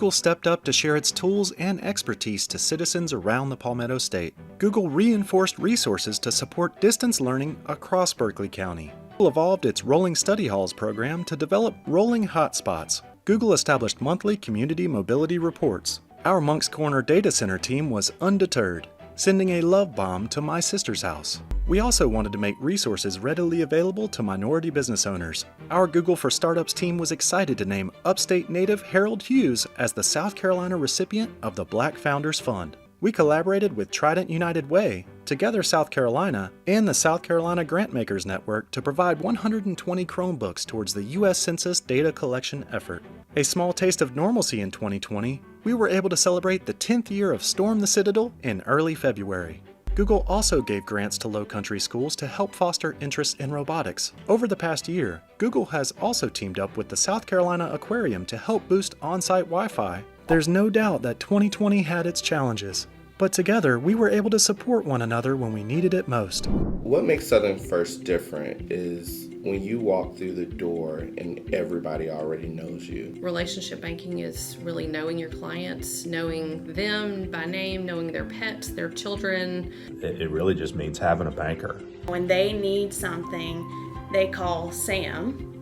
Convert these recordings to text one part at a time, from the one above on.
Google stepped up to share its tools and expertise to citizens around the Palmetto State. Google reinforced resources to support distance learning across Berkeley County. Google evolved its Rolling Study Halls program to develop rolling hotspots. Google established monthly community mobility reports. Our Moncks Corner data center team was undeterred, sending a love bomb to my sister's house. We also wanted to make resources readily available to minority business owners. Our Google for Startups team was excited to name upstate native Harold Hughes as the South Carolina recipient of the Black Founders Fund. We collaborated with Trident United Way, Together South Carolina, and the South Carolina Grantmakers Network to provide 120 Chromebooks towards the U.S. Census data collection effort. A small taste of normalcy in 2020, we were able to celebrate the 10th year of Storm the Citadel in early February. Google also gave grants to low-country schools to help foster interest in robotics. Over the past year, Google has also teamed up with the South Carolina Aquarium to help boost on-site Wi-Fi. There's no doubt that 2020 had its challenges, but together we were able to support one another when we needed it most. What makes Southern First different is when you walk through the door and everybody already knows you. Relationship banking is really knowing your clients, knowing them by name, knowing their pets, their children. It really just means having a banker. When they need something, they call Sam,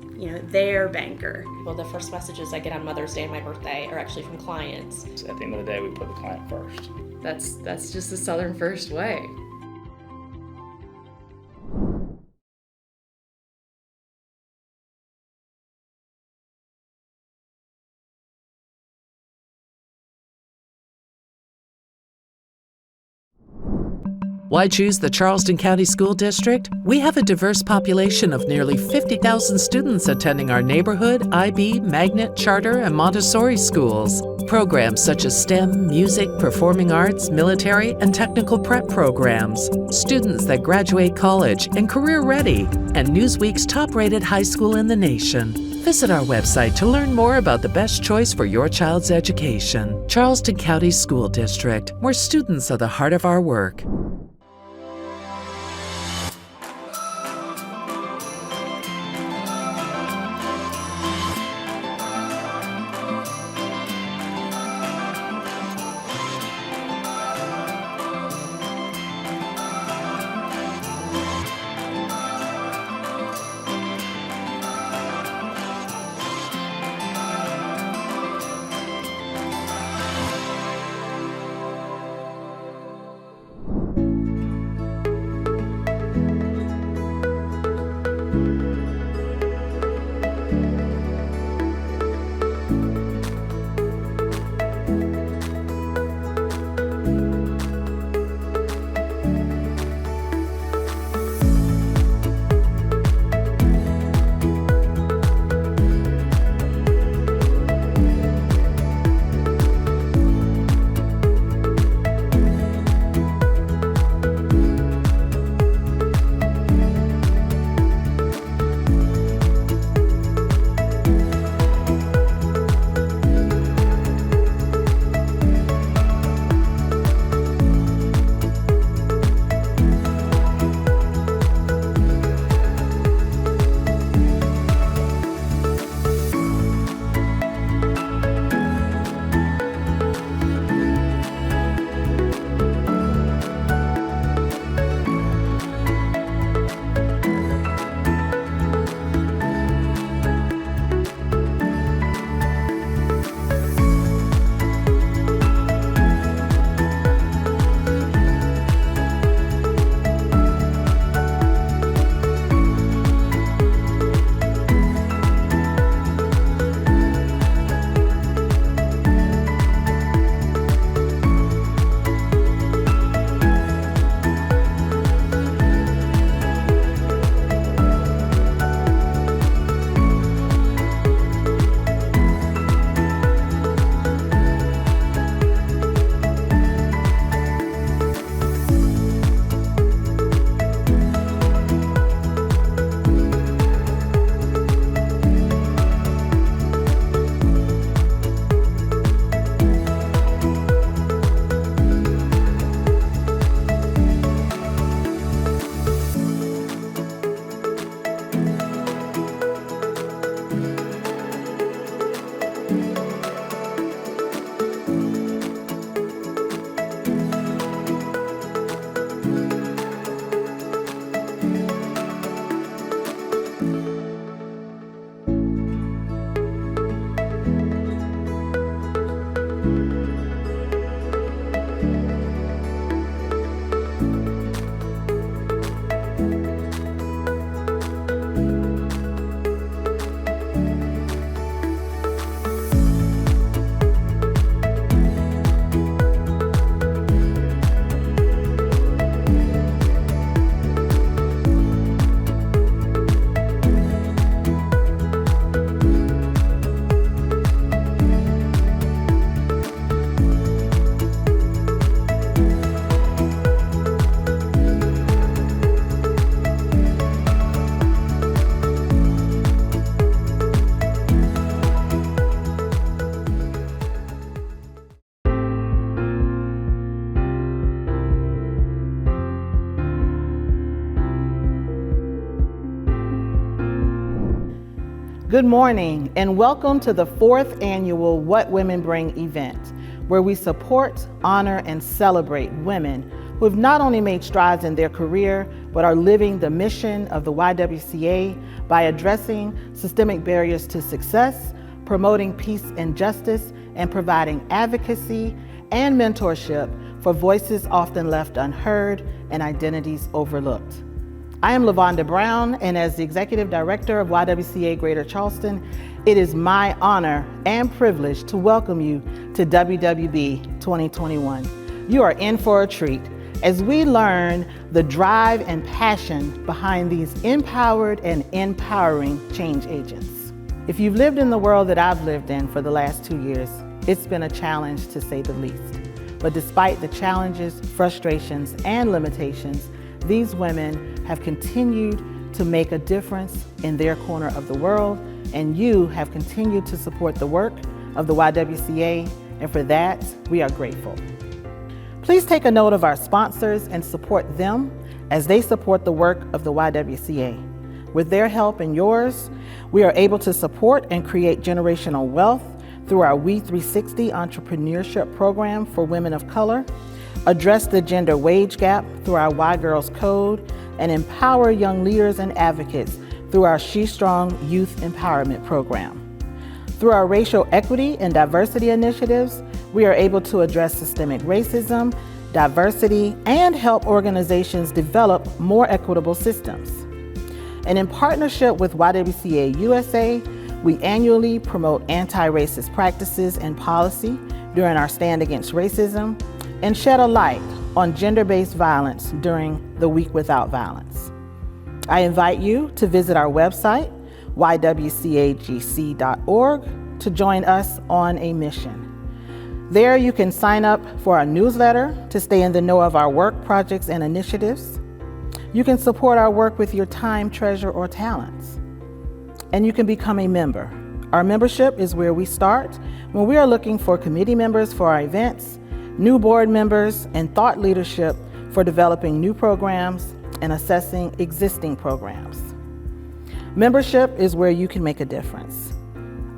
their banker. Well, the first messages I get on Mother's Day and my birthday are actually from clients. At the end of the day, we put the client first. That's just the Southern First way. Why choose the Charleston County School District? We have a diverse population of nearly 50,000 students attending our neighborhood, IB, magnet, charter, and Montessori schools. Programs such as STEM, music, performing arts, military, and technical prep programs. Students that graduate college and career ready. And Newsweek's top-rated high school in the nation. Visit our website to learn more about the best choice for your child's education. Charleston County School District, where students are the heart of our work. Good morning and welcome to the 4th annual What Women Bring event, where we support, honor, and celebrate women who have not only made strides in their career, but are living the mission of the YWCA by addressing systemic barriers to success, promoting peace and justice, and providing advocacy and mentorship for voices often left unheard and identities overlooked. I am LaVonda Brown, and as the Executive Director of YWCA Greater Charleston, it is my honor and privilege to welcome you to WWB 2021. You are in for a treat as we learn the drive and passion behind these empowered and empowering change agents. If you've lived in the world that I've lived in for the last 2 years, it's been a challenge to say the least. But despite the challenges, frustrations, and limitations, these women have continued to make a difference in their corner of the world, and you have continued to support the work of the YWCA, and for that, we are grateful. Please take a note of our sponsors and support them as they support the work of the YWCA. With their help and yours, we are able to support and create generational wealth through our We360 entrepreneurship program for women of color, address the gender wage gap through our Y Girls Code, and empower young leaders and advocates through our She Strong Youth Empowerment Program. Through our racial equity and diversity initiatives, we are able to address systemic racism, diversity, and help organizations develop more equitable systems. And in partnership with YWCA USA, we annually promote anti-racist practices and policy during our Stand Against Racism and shed a light on gender-based violence during the Week Without Violence. I invite you to visit our website, ywcagc.org, to join us on a mission. There you can sign up for our newsletter to stay in the know of our work, projects, and initiatives. You can support our work with your time, treasure, or talents. And you can become a member. Our membership is where we start when we are looking for committee members for our events, new board members, and thought leadership for developing new programs and assessing existing programs. Membership is where you can make a difference.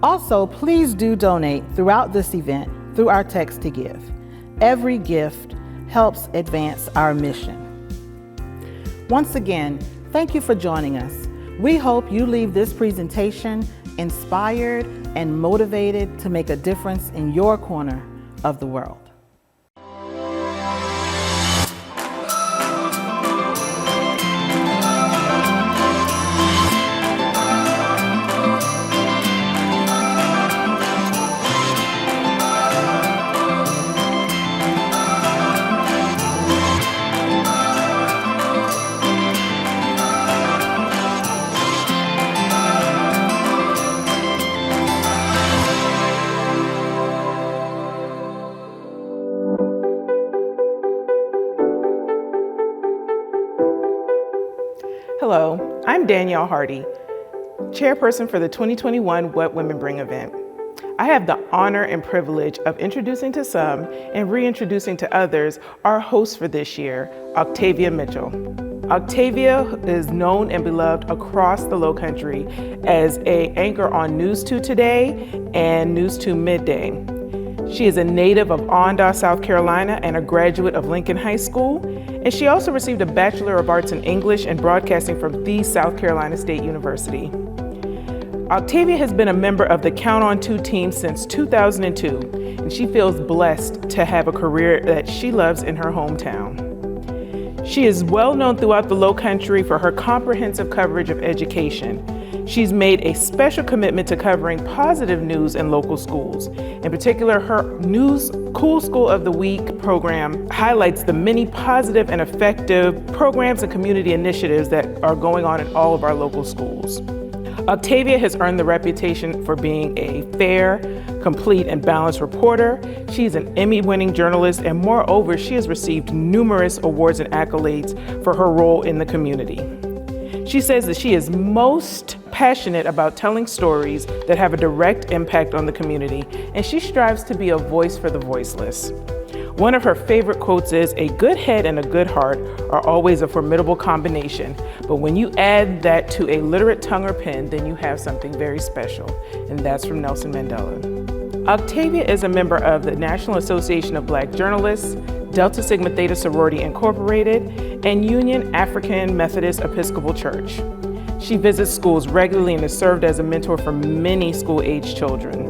Also, please do donate throughout this event through our text to give. Every gift helps advance our mission. Once again, thank you for joining us. We hope you leave this presentation inspired and motivated to make a difference in your corner of the world. Hello, I'm Danielle Hardy, chairperson for the 2021 What Women Bring event. I have the honor and privilege of introducing to some and reintroducing to others our host for this year, Octavia Mitchell. Octavia is known and beloved across the Lowcountry as an anchor on News 2 Today and News 2 Midday. She is a native of Ondas, South Carolina, and a graduate of Lincoln High School. And she also received a Bachelor of Arts in English and Broadcasting from the South Carolina State University. Octavia has been a member of the Count On 2 team since 2002, and she feels blessed to have a career that she loves in her hometown. She is well known throughout the Lowcountry for her comprehensive coverage of education. She's made a special commitment to covering positive news in local schools. In particular, her News Cool School of the Week program highlights the many positive and effective programs and community initiatives that are going on in all of our local schools. Octavia has earned the reputation for being a fair, complete, and balanced reporter. She's an Emmy-winning journalist, and moreover, she has received numerous awards and accolades for her role in the community. She says that she is most passionate about telling stories that have a direct impact on the community, and she strives to be a voice for the voiceless. One of her favorite quotes is, "A good head and a good heart are always a formidable combination, but when you add that to a literate tongue or pen, then you have something very special." And that's from Nelson Mandela. Octavia is a member of the National Association of Black Journalists, Delta Sigma Theta Sorority Incorporated, and Union African Methodist Episcopal Church. She visits schools regularly and has served as a mentor for many school-age children.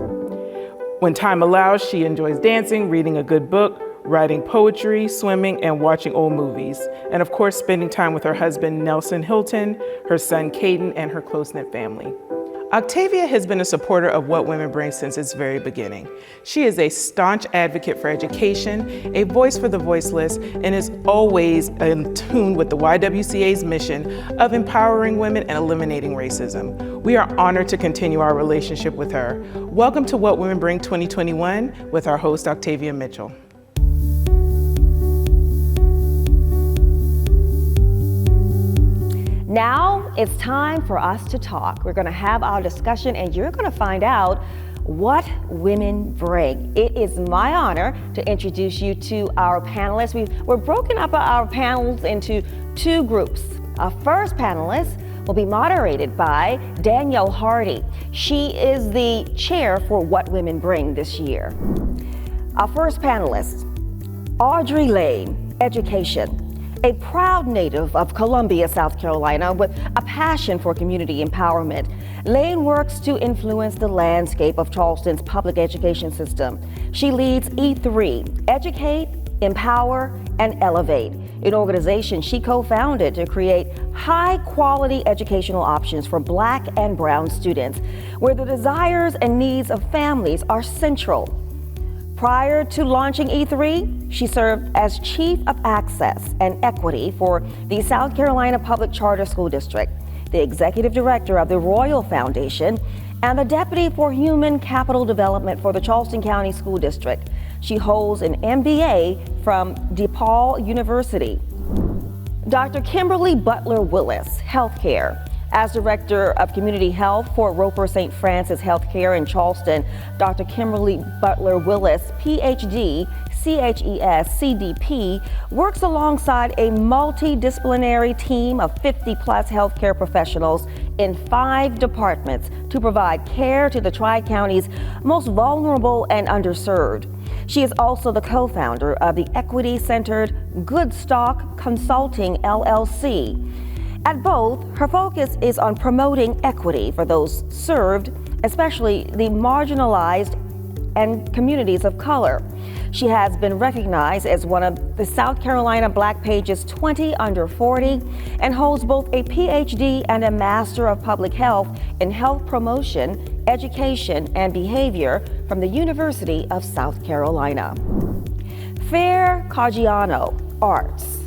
When time allows, she enjoys dancing, reading a good book, writing poetry, swimming, and watching old movies. And of course, spending time with her husband, Nelson Hilton, her son, Caden, and her close-knit family. Octavia has been a supporter of What Women Bring since its very beginning. She is a staunch advocate for education, a voice for the voiceless, and is always in tune with the YWCA's mission of empowering women and eliminating racism. We are honored to continue our relationship with her. Welcome to What Women Bring 2021 with our host, Octavia Mitchell. Now it's time for us to talk. We're going to have our discussion and you're going to find out what women bring. It is my honor to introduce you to our panelists. We're broken up our panels into two groups. Our first panelist will be moderated by Danielle Hardy. She is the chair for What Women Bring this year. Our first panelist, Audrey Lane, education. A proud native of Columbia, South Carolina, with a passion for community empowerment, Lane works to influence the landscape of Charleston's public education system. She leads E3, Educate, Empower, and Elevate, an organization she co-founded to create high-quality educational options for Black and Brown students, where the desires and needs of families are central. Prior to launching E3, she served as Chief of Access and Equity for the South Carolina Public Charter School District, the Executive Director of the Royal Foundation, and the Deputy for Human Capital Development for the Charleston County School District. She holds an MBA from DePaul University. Dr. Kimberly Butler Willis, Healthcare. As Director of Community Health for Roper St. Francis Healthcare in Charleston, Dr. Kimberly Butler Willis, PhD, CHES, CDP, works alongside a multidisciplinary team of 50-plus healthcare professionals in 5 departments to provide care to the Tri-County's most vulnerable and underserved. She is also the co-founder of the equity-centered Goodstock Consulting, LLC. At both, her focus is on promoting equity for those served, especially the marginalized and communities of color. She has been recognized as one of the South Carolina Black Page's 20 under 40 and holds both a PhD and a Master of Public Health in Health Promotion, Education, and Behavior from the University of South Carolina. Fair Caggiano, Arts.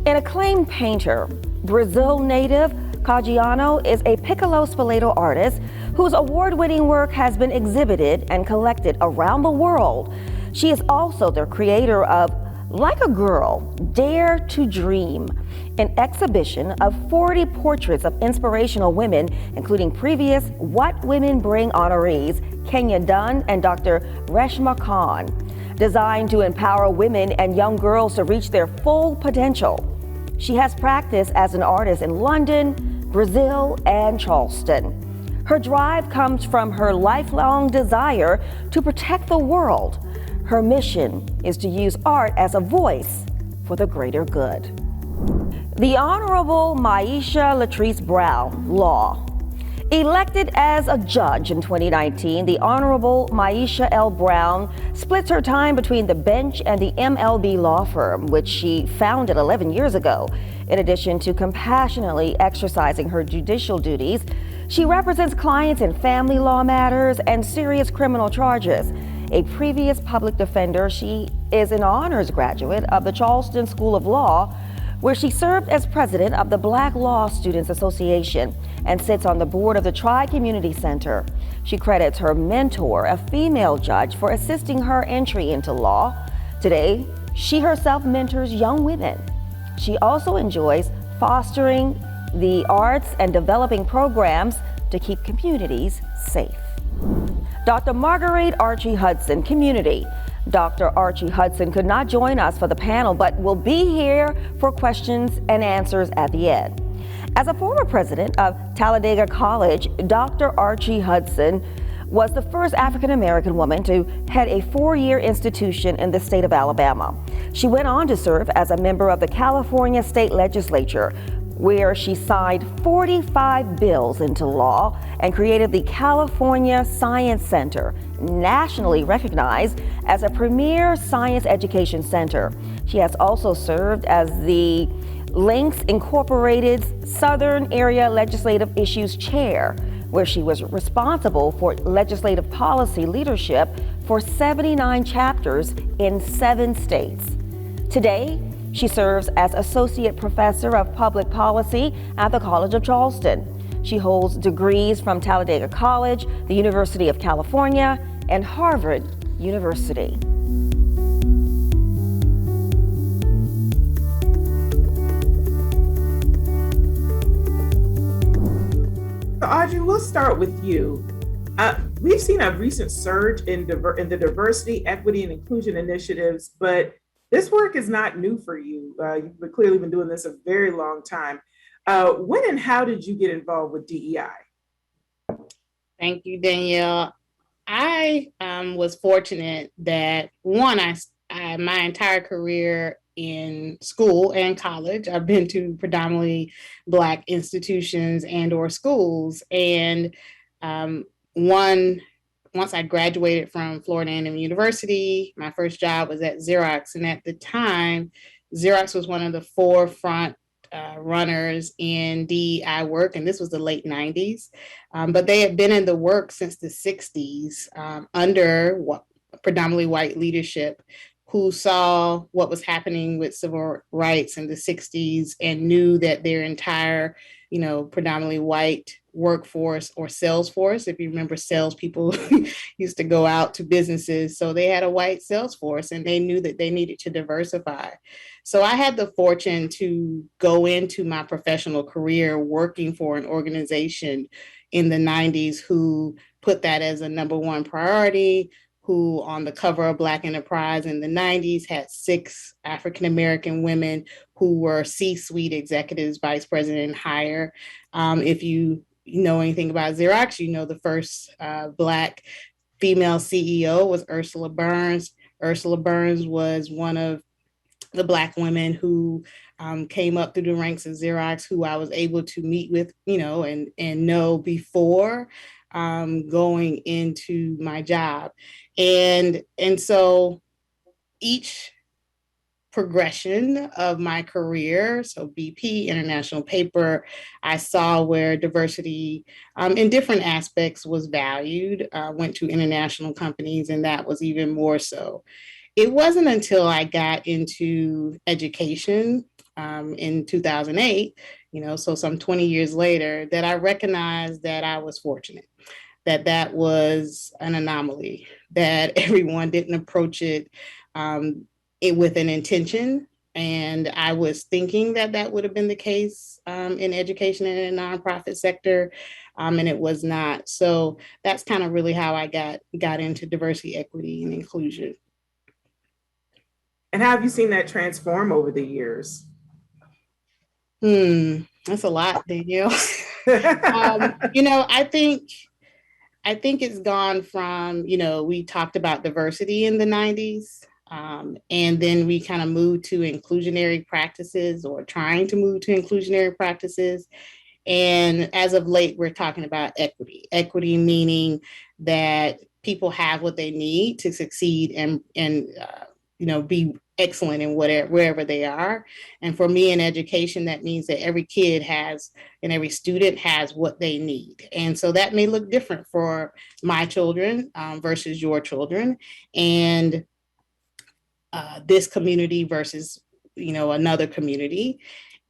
An acclaimed painter, Brazil native, Caggiano is a piccolo spalato artist whose award-winning work has been exhibited and collected around the world. She is also the creator of Like a Girl, Dare to Dream, an exhibition of 40 portraits of inspirational women, including previous What Women Bring honorees, Kenya Dunn and Dr. Reshma Khan, designed to empower women and young girls to reach their full potential. She has practiced as an artist in London, Brazil, and Charleston. Her drive comes from her lifelong desire to protect the world. Her mission is to use art as a voice for the greater good. The Honorable Maisha Latrice Brown, Law. Elected as a judge in 2019, the Honorable Maisha L. Brown splits her time between the bench and the MLB law firm, which she founded 11 years ago. In addition to compassionately exercising her judicial duties, she represents clients in family law matters and serious criminal charges. A previous public defender, she is an honors graduate of the Charleston School of Law, where she served as president of the Black Law Students Association and sits on the board of the Tri-Community Center. She credits her mentor, a female judge, for assisting her entry into law. Today, she herself mentors young women. She also enjoys fostering the arts and developing programs to keep communities safe. Dr. Marguerite Archie Hudson, Community. Dr. Archie Hudson could not join us for the panel, but will be here for questions and answers at the end. As a former president of Talladega College, Dr. Archie Hudson was the first African American woman to head a 4-year institution in the state of Alabama. She went on to serve as a member of the California State Legislature, where she signed 45 bills into law and created the California Science Center, nationally recognized as a premier science education center. She has also served as the Links Incorporated's Southern Area Legislative Issues Chair, where she was responsible for legislative policy leadership for 79 chapters in 7 states. Today, she serves as Associate Professor of Public Policy at the College of Charleston. She holds degrees from Talladega College, the University of California, and Harvard University. So Audrey, we'll start with you. We've seen a recent surge in the diversity, equity, and inclusion initiatives, but this work is not new for you. You've clearly been doing this a very long time. When and how did you get involved with DEI? Thank you, Danielle. I was fortunate that my entire career in school and college, I've been to predominantly Black institutions and or schools. And once I graduated from Florida A&M University, my first job was at Xerox. And at the time, Xerox was one of the forefront runners in DEI work, and this was the late 90s. But they had been in the work since the 60s under predominantly white leadership, who saw what was happening with civil rights in the 60s and knew that their entire, predominantly white workforce or sales force, if you remember, salespeople used to go out to businesses. So they had a white sales force and they knew that they needed to diversify. So I had the fortune to go into my professional career working for an organization in the 90s who put that as a number one priority, who on the cover of Black Enterprise in the 90s had 6 African-American women who were C-suite executives, vice president and higher. If you know anything about Xerox, you know the first Black female CEO was Ursula Burns. Ursula Burns was one of the Black women who came up through the ranks of Xerox, who I was able to meet with, and know before going into my job. And so each progression of my career, so BP, International Paper, I saw where diversity in different aspects was valued, went to international companies, and that was even more so. It wasn't until I got into education in 2008, so some 20 years later, that I recognized that I was fortunate, that was an anomaly, that everyone didn't approach it with an intention. And I was thinking that would have been the case in education and in the nonprofit sector, and it was not. So that's kind of really how I got into diversity, equity, and inclusion. And how have you seen that transform over the years? That's a lot, Danielle. I think it's gone from, we talked about diversity in the 90s, and then we kind of moved to inclusionary practices, or trying to move to inclusionary practices. And as of late, we're talking about equity. Equity meaning that people have what they need to succeed and be excellent in wherever they are. And for me in education, that means that every kid has and every student has what they need. And so that may look different for my children versus your children, and this community versus another community.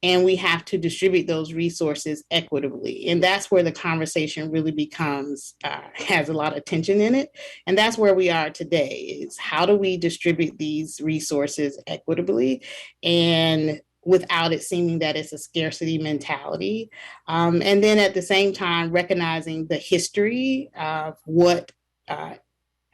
And we have to distribute those resources equitably. And that's where the conversation really becomes, has a lot of tension in it. And that's where we are today, is how do we distribute these resources equitably and without it seeming that it's a scarcity mentality. And then at the same time, recognizing the history of what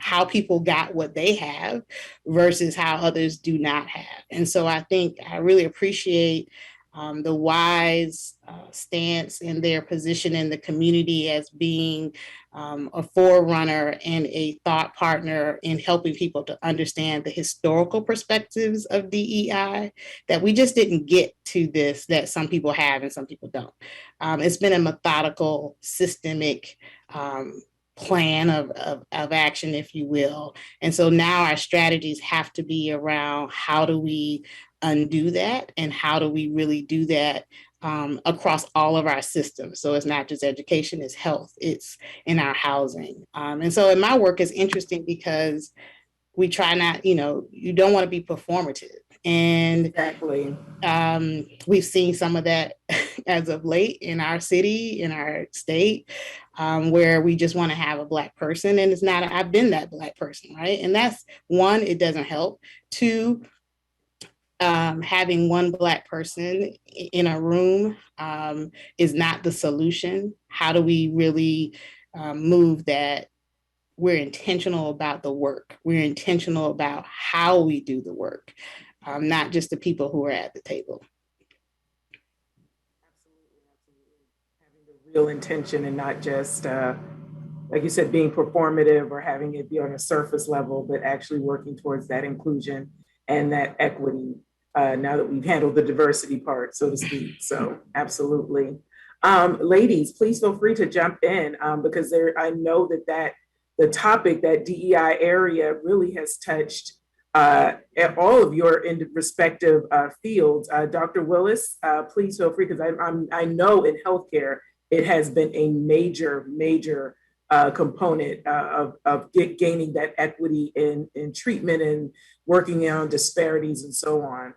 how people got what they have versus how others do not have. And so I think I really appreciate the wise stance in their position in the community as being a forerunner and a thought partner in helping people to understand the historical perspectives of DEI, that we just didn't get to this, that some people have and some people don't. It's been a methodical, systemic plan of action, if you will. And so now our strategies have to be around how do we undo that and how do we really do that across all of our systems. So it's not just education, it's health, it's in our housing. And so in my work is interesting because we try not, you don't want to be performative. And Exactly. We've seen some of that as of late in our city, in our state, where we just want to have a Black person. And it's not, I've been that Black person, right? And that's one, it doesn't help. Two, having one Black person in a room is not the solution. How do we really move that? We're intentional about the work. We're intentional about how we do the work, not just the people who are at the table. Having the real intention and not just, like you said, being performative or having it be on a surface level, but actually working towards that inclusion and that equity now that we've handled the diversity part, so to speak. So absolutely. Ladies, please feel free to jump in because I know that the topic, that DEI area really has touched at all of your respective fields. Dr. Willis, please feel free, because I know in healthcare, it has been a major component of gaining that equity in treatment and working on disparities and so on.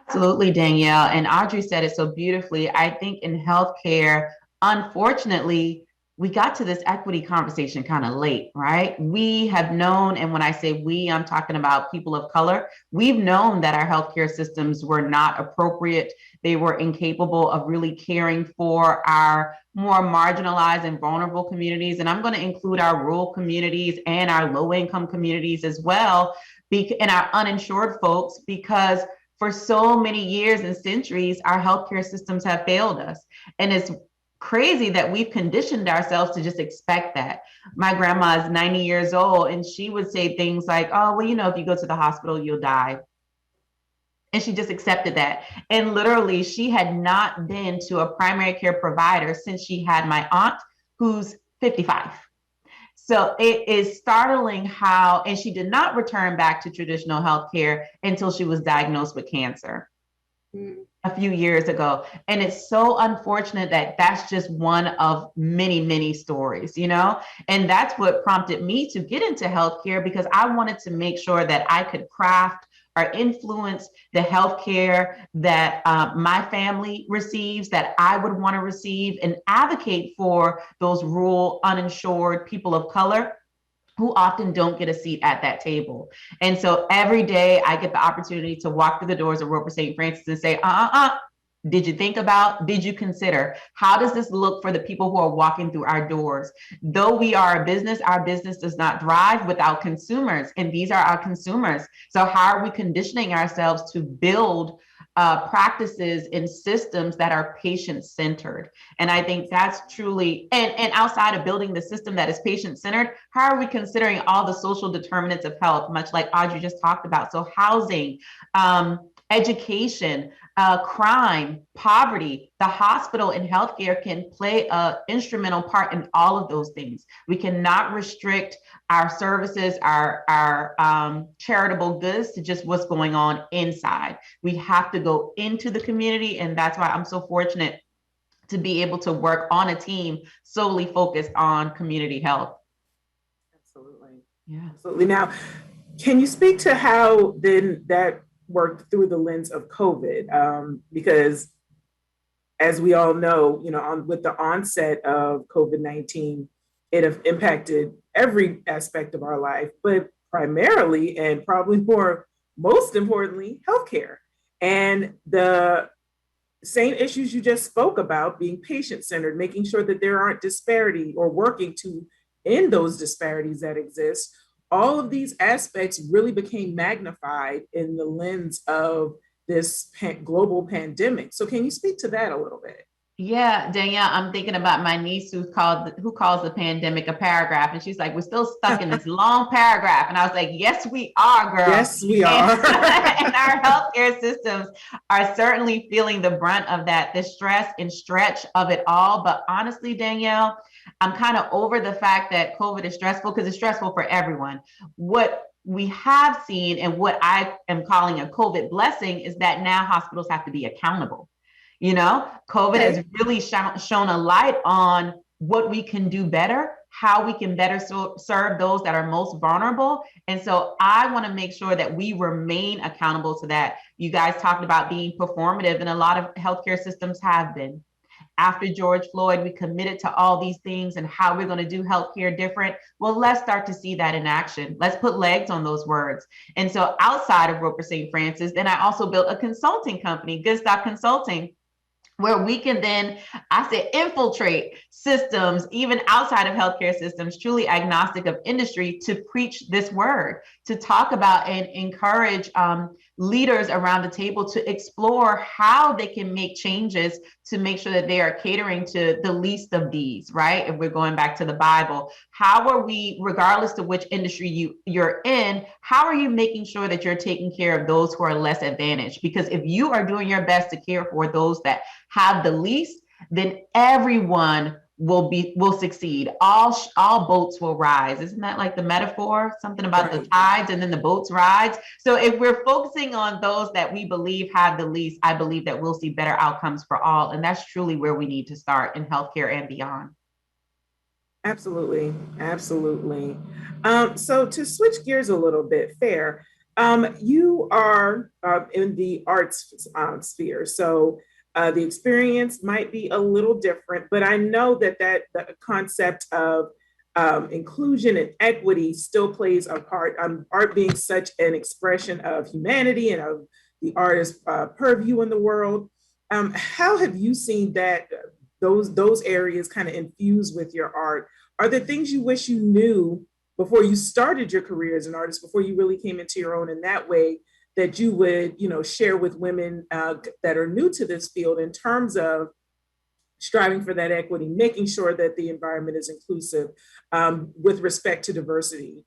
Absolutely, Danielle. And Audrey said it so beautifully. I think in healthcare, unfortunately, we got to this equity conversation kind of late, right? We have known, and when I say we, I'm talking about people of color. We've known that our healthcare systems were not appropriate. They were incapable of really caring for our more marginalized and vulnerable communities. And I'm going to include our rural communities and our low-income communities as well, and our uninsured folks, because for so many years and centuries, our healthcare systems have failed us. And it's crazy that we've conditioned ourselves to just expect that. My grandma is 90 years old, and she would say things like, oh, well, if you go to the hospital, you'll die. And she just accepted that. And literally, she had not been to a primary care provider since she had my aunt, who's 55. So it is startling how, and she did not return back to traditional healthcare until she was diagnosed with cancer a few years ago. And it's so unfortunate that that's just one of many, many stories, and that's what prompted me to get into healthcare, because I wanted to make sure that I could craft or influence the healthcare that my family receives, that I would want to receive, and advocate for those rural, uninsured people of color who often don't get a seat at that table. And so every day I get the opportunity to walk through the doors of Roper St. Francis and say, did you consider, how does this look for the people who are walking through our doors? Though we are a business, our business does not thrive without consumers, and these are our consumers. So how are we conditioning ourselves to build practices and systems that are patient-centered? And I think that's truly, and outside of building the system that is patient-centered, how are we considering all the social determinants of health, much like Audrey just talked about? So housing, education, crime, poverty, the hospital and healthcare can play an instrumental part in all of those things. We cannot restrict our services, our charitable goods to just what's going on inside. We have to go into the community, and that's why I'm so fortunate to be able to work on a team solely focused on community health. Absolutely. Yeah. Absolutely. Now, can you speak to how then that worked through the lens of COVID? Because as we all know, with the onset of COVID-19, it have impacted every aspect of our life, but primarily and probably most importantly, healthcare. And the same issues you just spoke about, being patient-centered, making sure that there aren't disparity, or working to end those disparities that exist. all of these aspects really became magnified in the lens of this global pandemic. So can you speak to that a little bit? Yeah, Danielle, I'm thinking about my niece who calls the pandemic a paragraph, and she's like, "We're still stuck in this long paragraph." And I was like, "Yes, we are, girl." Yes, we are. And our healthcare systems are certainly feeling the brunt of that, the stress and stretch of it all. But honestly, Danielle, I'm kind of over the fact that COVID is stressful, because it's stressful for everyone. What we have seen, and what I am calling a COVID blessing, is that now hospitals have to be accountable. COVID has really shown a light on what we can do better, how we can better serve those that are most vulnerable. And so I want to make sure that we remain accountable to that. You guys talked about being performative, and a lot of healthcare systems have been. After George Floyd, we committed to all these things and how we're going to do healthcare different. Well, let's start to see that in action. Let's put legs on those words. And so outside of Roper St. Francis, then I also built a consulting company, Good Stock Consulting, where we can then, I say, infiltrate systems, even outside of healthcare systems, truly agnostic of industry, to preach this word, to talk about and encourage leaders around the table to explore how they can make changes to make sure that they are catering to the least of these, right? If we're going back to the Bible, how are we, regardless of which industry you're in, how are you making sure that you're taking care of those who are less advantaged? Because if you are doing your best to care for those that have the least, then everyone will succeed. All boats will rise. Isn't that like the metaphor? Something about the tides and then the boats rise. So if we're focusing on those that we believe have the least, I believe that we'll see better outcomes for all. And that's truly where we need to start in healthcare and beyond. Absolutely. Absolutely. So to switch gears a little bit, Fair, you are in the arts sphere. So the experience might be a little different, but I know that the concept of inclusion and equity still plays a part. Art being such an expression of humanity and of the artist's purview in the world. How have you seen that those areas kind of infused with your art? Are there things you wish you knew before you started your career as an artist, before you really came into your own in that way, that you would, share with women that are new to this field in terms of striving for that equity, making sure that the environment is inclusive with respect to diversity?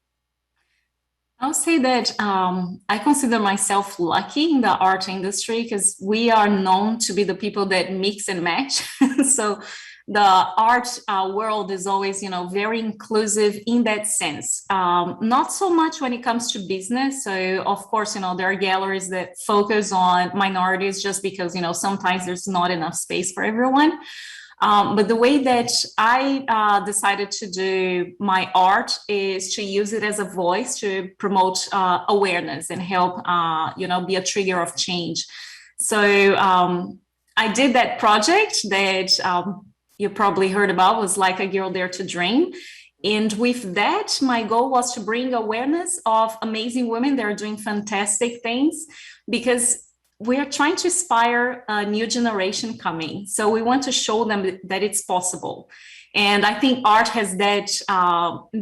I'll say that I consider myself lucky in the art industry because we are known to be the people that mix and match. So the art world is always, very inclusive in that sense. Not so much when it comes to business. So of course, there are galleries that focus on minorities just because, sometimes there's not enough space for everyone. But the way that I decided to do my art is to use it as a voice to promote awareness and help, be a trigger of change. So I did that project that you probably heard about, was Like a Girl Dare to Dream. And with that, my goal was to bring awareness of amazing women that are doing fantastic things, because we're trying to inspire a new generation coming. So we want to show them that it's possible. And I think art has that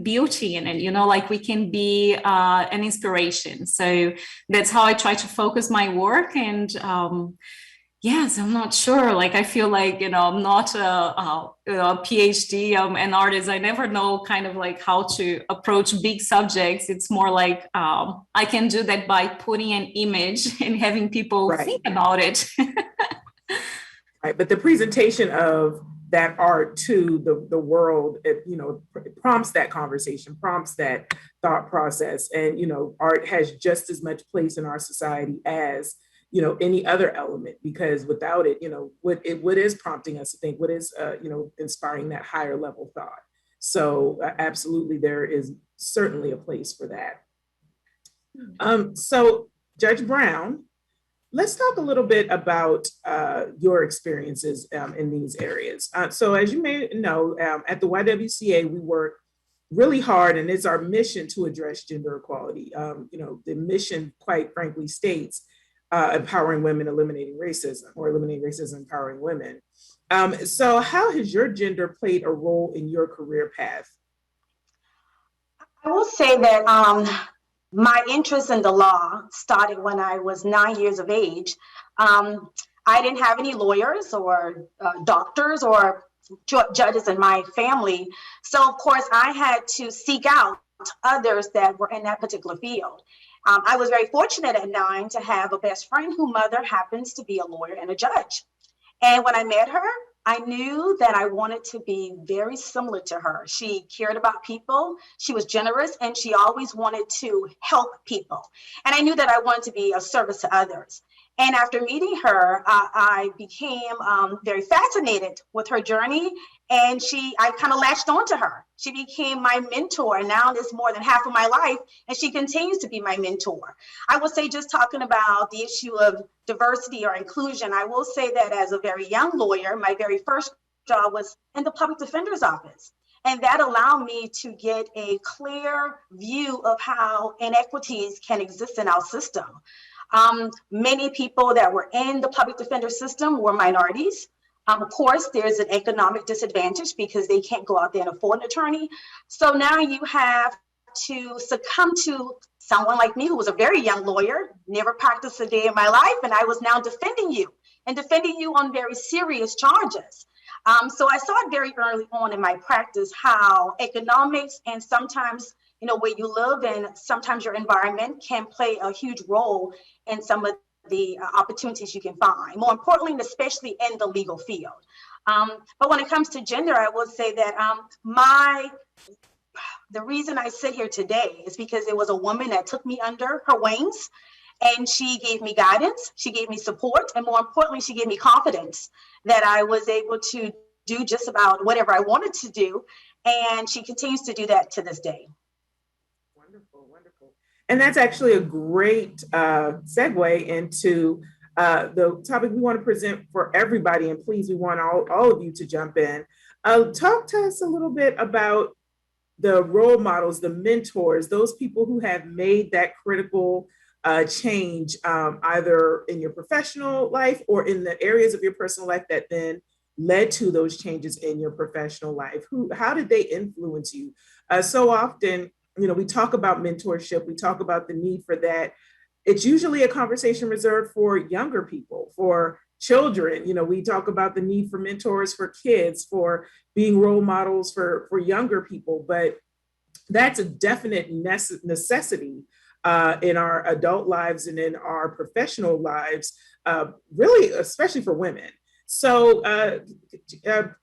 beauty in it, like we can be an inspiration. So that's how I try to focus my work. And yes, I'm not sure. Like, I feel like, I'm not a PhD, an artist. I never know kind of like how to approach big subjects. It's more like I can do that by putting an image and having people think about it. Right, but the presentation of that art to the world, it prompts that conversation, prompts that thought process. And, art has just as much place in our society as any other element, because without it, what is prompting us to think, what is, inspiring that higher level thought. So absolutely, there is certainly a place for that. So Judge Brown, let's talk a little bit about your experiences in these areas. So as you may know, at the YWCA, we work really hard, and it's our mission to address gender equality. The mission, quite frankly, states empowering women, eliminating racism, or eliminating racism, empowering women. So how has your gender played a role in your career path? I will say that my interest in the law started when I was 9 years of age. I didn't have any lawyers or doctors or judges in my family. So, of course, I had to seek out others that were in that particular field. I was very fortunate at 9 to have a best friend whose mother happens to be a lawyer and a judge. And when I met her, I knew that I wanted to be very similar to her. She cared about people, she was generous, and she always wanted to help people. And I knew that I wanted to be of service to others. And after meeting her, I became very fascinated with her journey. And I kind of latched on to her. She became my mentor. And now it's more than half of my life. And she continues to be my mentor. I will say, just talking about the issue of diversity or inclusion, I will say that as a very young lawyer, my very first job was in the public defender's office. And that allowed me to get a clear view of how inequities can exist in our system. Many people that were in the public defender system were minorities. Of course, there's an economic disadvantage because they can't go out there and afford an attorney. So now you have to succumb to someone like me, who was a very young lawyer, never practiced a day in my life, and I was now defending you on very serious charges. So I saw it very early on in my practice how economics and sometimes where you live and sometimes your environment can play a huge role in some of the opportunities you can find. More importantly, and especially in the legal field. But when it comes to gender, I will say that the reason I sit here today is because it was a woman that took me under her wings, and she gave me guidance, she gave me support, and more importantly, she gave me confidence that I was able to do just about whatever I wanted to do. And she continues to do that to this day. Wonderful. And that's actually a great segue into the topic we want to present for everybody. And please, we want all of you to jump in. Talk to us a little bit about the role models, the mentors, those people who have made that critical change, either in your professional life or in the areas of your personal life that then led to those changes in your professional life. How did they influence you? So often, we talk about mentorship, we talk about the need for that. It's usually a conversation reserved for younger people, for children. We talk about the need for mentors for kids, for being role models for younger people, but that's a definite necessity in our adult lives and in our professional lives, really, especially for women. So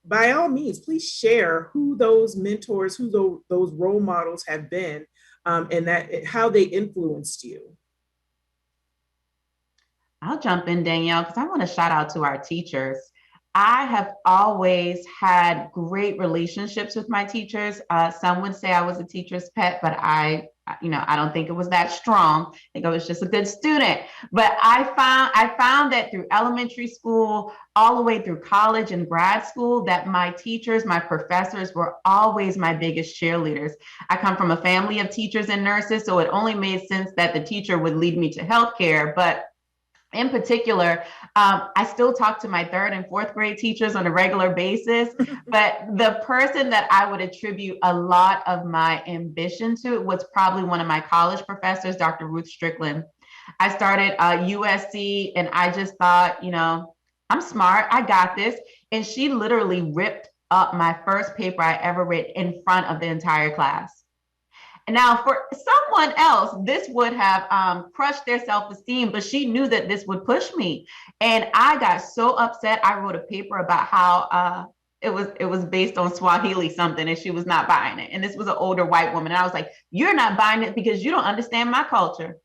by all means, please share who those mentors, who those role models have been, and how they influenced you. I'll jump in, Danielle, because I want to shout out to our teachers. I have always had great relationships with my teachers. Some would say I was a teacher's pet, but I don't think it was that strong. I think I was just a good student. But I found that through elementary school, all the way through college and grad school, that my teachers, my professors were always my biggest cheerleaders. I come from a family of teachers and nurses, so it only made sense that the teacher would lead me to healthcare. But in particular, I still talk to my 3rd and 4th grade teachers on a regular basis, but the person that I would attribute a lot of my ambition to was probably one of my college professors, Dr. Ruth Strickland. I started USC and I just thought, I'm smart, I got this. And she literally ripped up my first paper I ever read in front of the entire class. And now for someone else, this would have crushed their self-esteem, but she knew that this would push me. And I got so upset. I wrote a paper about how it was based on Swahili something, and she was not buying it. And this was an older white woman. And I was like, you're not buying it because you don't understand my culture.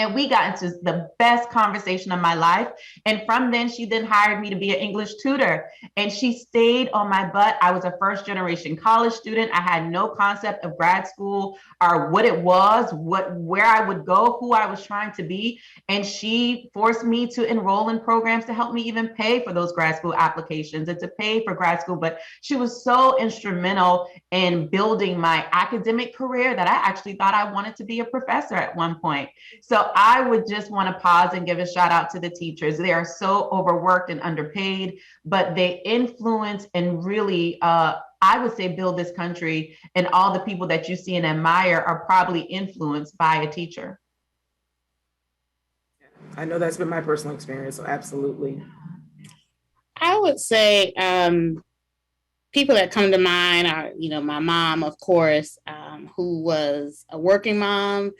And we got into the best conversation of my life. And from then, she then hired me to be an English tutor. And she stayed on my butt. I was a 1st-generation college student. I had no concept of grad school or what it was, where I would go, who I was trying to be. And she forced me to enroll in programs to help me even pay for those grad school applications and to pay for grad school. But she was so instrumental in building my academic career that I actually thought I wanted to be a professor at one point. So So I would just want to pause and give a shout out to the teachers. They are so overworked and underpaid, but they influence and really, I would say, build this country. And all the people that you see and admire are probably influenced by a teacher. I know that's been my personal experience, so absolutely. I would say people that come to mind are, my mom, of course, who was a working mom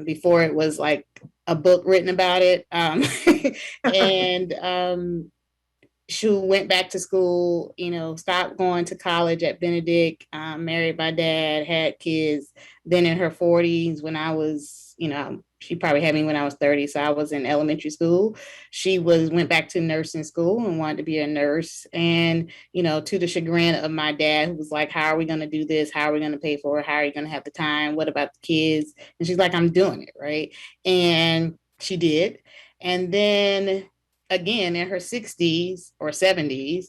before it was like a book written about it. And she went back to school, stopped going to college at Benedict, married my dad, had kids, then in her 40s when I was, she probably had me when I was 30, so I was in elementary school. She went back to nursing school and wanted to be a nurse. And, to the chagrin of my dad, who was like, how are we going to do this? How are we going to pay for it? How are you going to have the time? What about the kids? And she's like, I'm doing it, right? And she did. And then again in her 60s or 70s,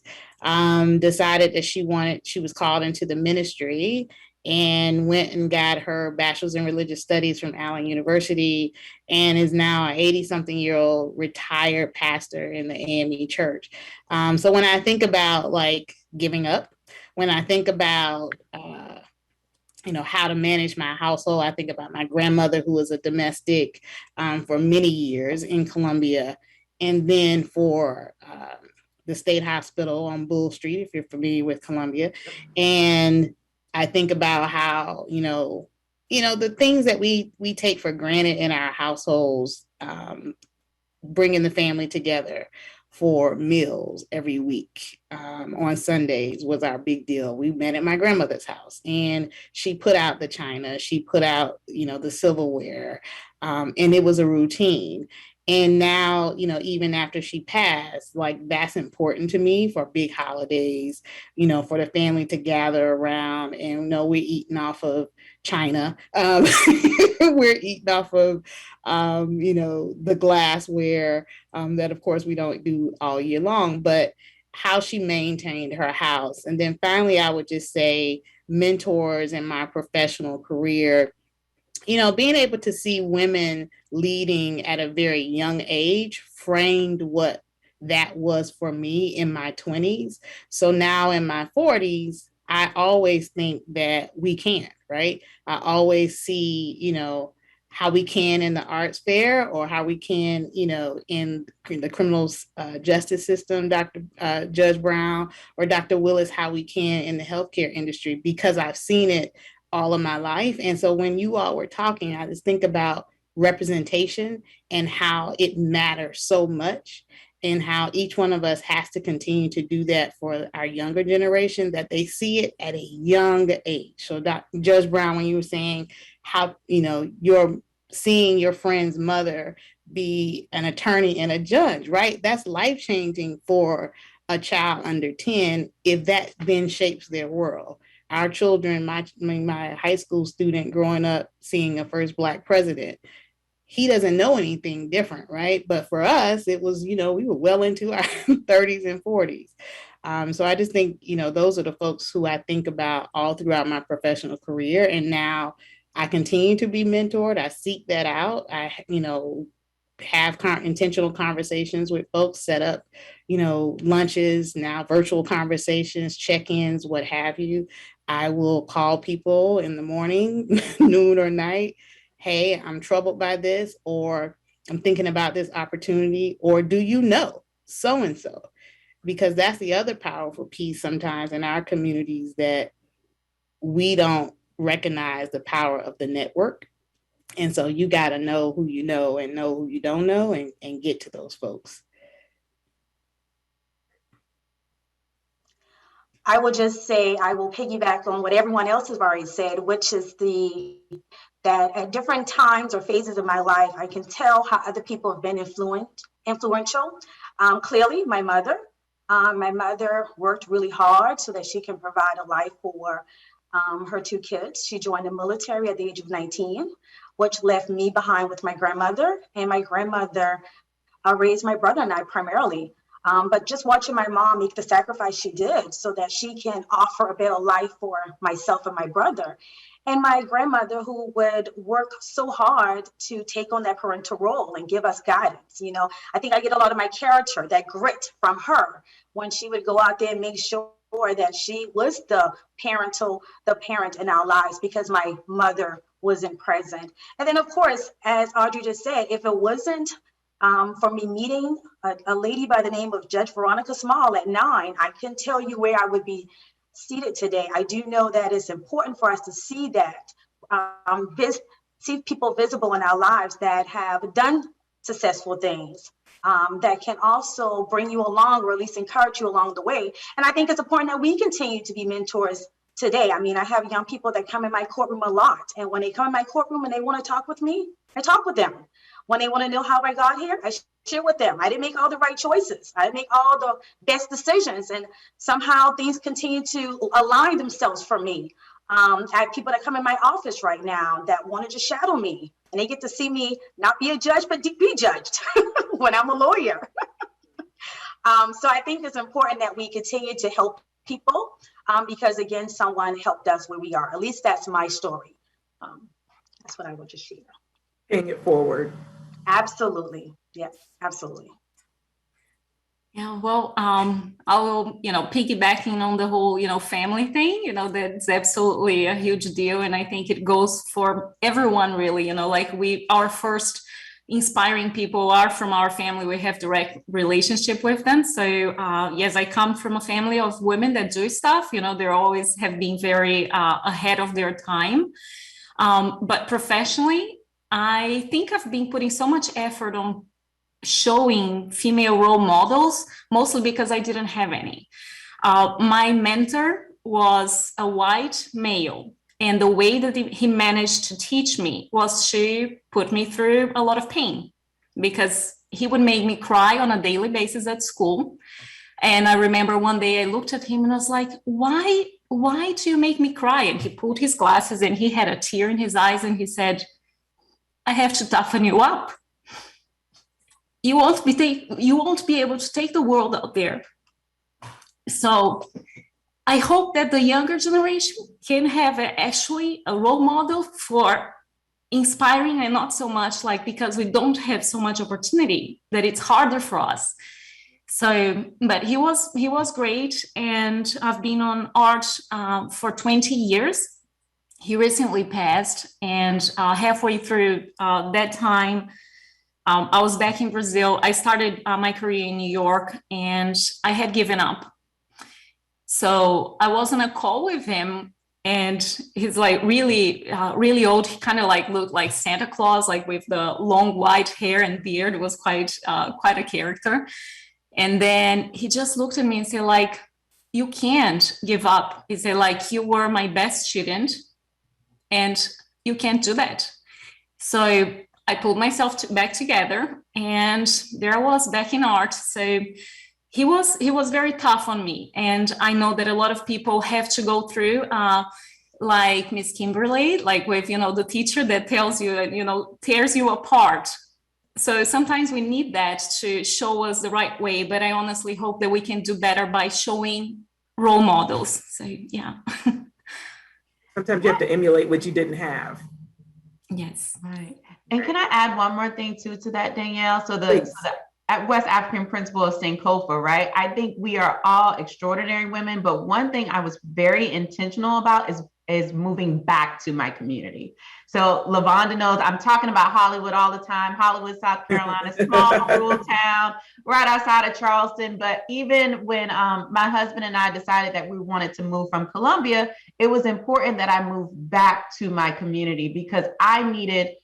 decided that she was called into the ministry and went and got her bachelor's in religious studies from Allen University and is now an 80-something-year-old retired pastor in the AME church. So when I think about like giving up, when I think about how to manage my household, I think about my grandmother who was a domestic for many years in Columbia, and then for the state hospital on Bull Street, if you're familiar with Columbia. And I think about how, the things that we take for granted in our households, bringing the family together for meals every week on Sundays was our big deal. We met at my grandmother's house and she put out the china, she put out, the silverware, and it was a routine. And now, even after she passed, like that's important to me for big holidays, for the family to gather around and, we're eating off of china. We're eating off of, the glassware that, of course, we don't do all year long, but how she maintained her house. And then finally, I would just say mentors in my professional career, being able to see women leading at a very young age framed what that was for me in my 20s. So now in my 40s, I always think that we can, right? I always see, how we can in the arts fair or how we can, in the criminal justice system, Dr. Judge Brown or Dr. Willis, how we can in the healthcare industry, because I've seen it all of my life. And so when you all were talking, I just think about representation and how it matters so much and how each one of us has to continue to do that for our younger generation, that they see it at a young age. So Judge Brown, when you were saying how, you're seeing your friend's mother be an attorney and a judge, right? That's life-changing for a child under 10 if that then shapes their world. Our children, my high school student growing up seeing a first Black president, he doesn't know anything different, right? But for us, it was, we were well into our 30s and 40s. So I just think, those are the folks who I think about all throughout my professional career. And now I continue to be mentored. I seek that out. I, have intentional conversations with folks, set up, lunches, now virtual conversations, check-ins, what have you. I will call people in the morning, noon or night. Hey, I'm troubled by this, or I'm thinking about this opportunity, or do you know so-and-so? Because that's the other powerful piece sometimes in our communities, that we don't recognize the power of the network. And so you got to know who you know and know who you don't know and get to those folks. I will just say, I will piggyback on what everyone else has already said, which is that at different times or phases of my life, I can tell how other people have been influential. Clearly, my mother worked really hard so that she can provide a life for her two kids. She joined the military at the age of 19, which left me behind with my grandmother. And my grandmother raised my brother and I primarily. But just watching my mom make the sacrifice she did so that she can offer a better life for myself and my brother. and my grandmother, who would work so hard to take on that parental role and give us guidance. You know, I think I get a lot of my character, that grit, from her when she would go out there and make sure that she was the parent in our lives, because my mother wasn't present. And then, of course, as Audrey just said, if it wasn't for me meeting a lady by the name of Judge Veronica Small at 9, I couldn't tell you where I would be seated today. I do know that it's important for us to see that, see people visible in our lives that have done successful things, that can also bring you along, or at least encourage you along the way. And I think it's important that we continue to be mentors today. I mean, I have young people that come in my courtroom a lot. And when they come in my courtroom and they want to talk with me, I talk with them. When they want to know how I got here, I share with them. I didn't make all the right choices. I didn't make all the best decisions. And somehow things continue to align themselves for me. I have people that come in my office right now that want to just shadow me. And they get to see me not be a judge, but be judged when I'm a lawyer. So I think it's important that we continue to help people, because, again, someone helped us where we are. At least that's my story. That's what I want to share. Paying it forward. Absolutely. Yes, absolutely. Yeah, well, I will, piggybacking on the whole, family thing, that's absolutely a huge deal. And I think it goes for everyone, really, like our first inspiring people are from our family. We have direct relationship with them. So yes, I come from a family of women that do stuff, they always have been very ahead of their time. But professionally, I think I've been putting so much effort on showing female role models, mostly because I didn't have any. My mentor was a white male, and the way that he managed to teach me was to put me through a lot of pain, because he would make me cry on a daily basis at school. And I remember one day I looked at him and I was like, why do you make me cry? And he pulled his glasses and he had a tear in his eyes and he said, I have to toughen you up. You won't be able to take the world out there. So I hope that the younger generation can have actually a role model for inspiring, and not so much like because we don't have so much opportunity that it's harder for us. So, but he was great, and I've been on art for 20 years. He recently passed, and halfway through that time, I was back in Brazil. I started my career in New York, and I had given up. So I was on a call with him, and he's like really, really old. He kind of like looked like Santa Claus, like with the long white hair and beard. It was quite a character. And then he just looked at me and said, like, you can't give up. He said, like, you were my best student, and you can't do that. So I pulled myself back together, and there I was back in art. So he was very tough on me. And I know that a lot of people have to go through, like Miss Kimberly, like with, the teacher that tells you, tears you apart. So sometimes we need that to show us the right way. But I honestly hope that we can do better by showing role models. So, yeah. Sometimes you have to emulate what you didn't have. Yes. Right. And can I add one more thing too to that, Danielle? So the West African principle of Sankofa, right? I think we are all extraordinary women, but one thing I was very intentional about is moving back to my community. So LaVonda knows I'm talking about Hollywood all the time. Hollywood, South Carolina, small rural town right outside of Charleston. But even when my husband and I decided that we wanted to move from Columbia, it was important that I move back to my community because I needed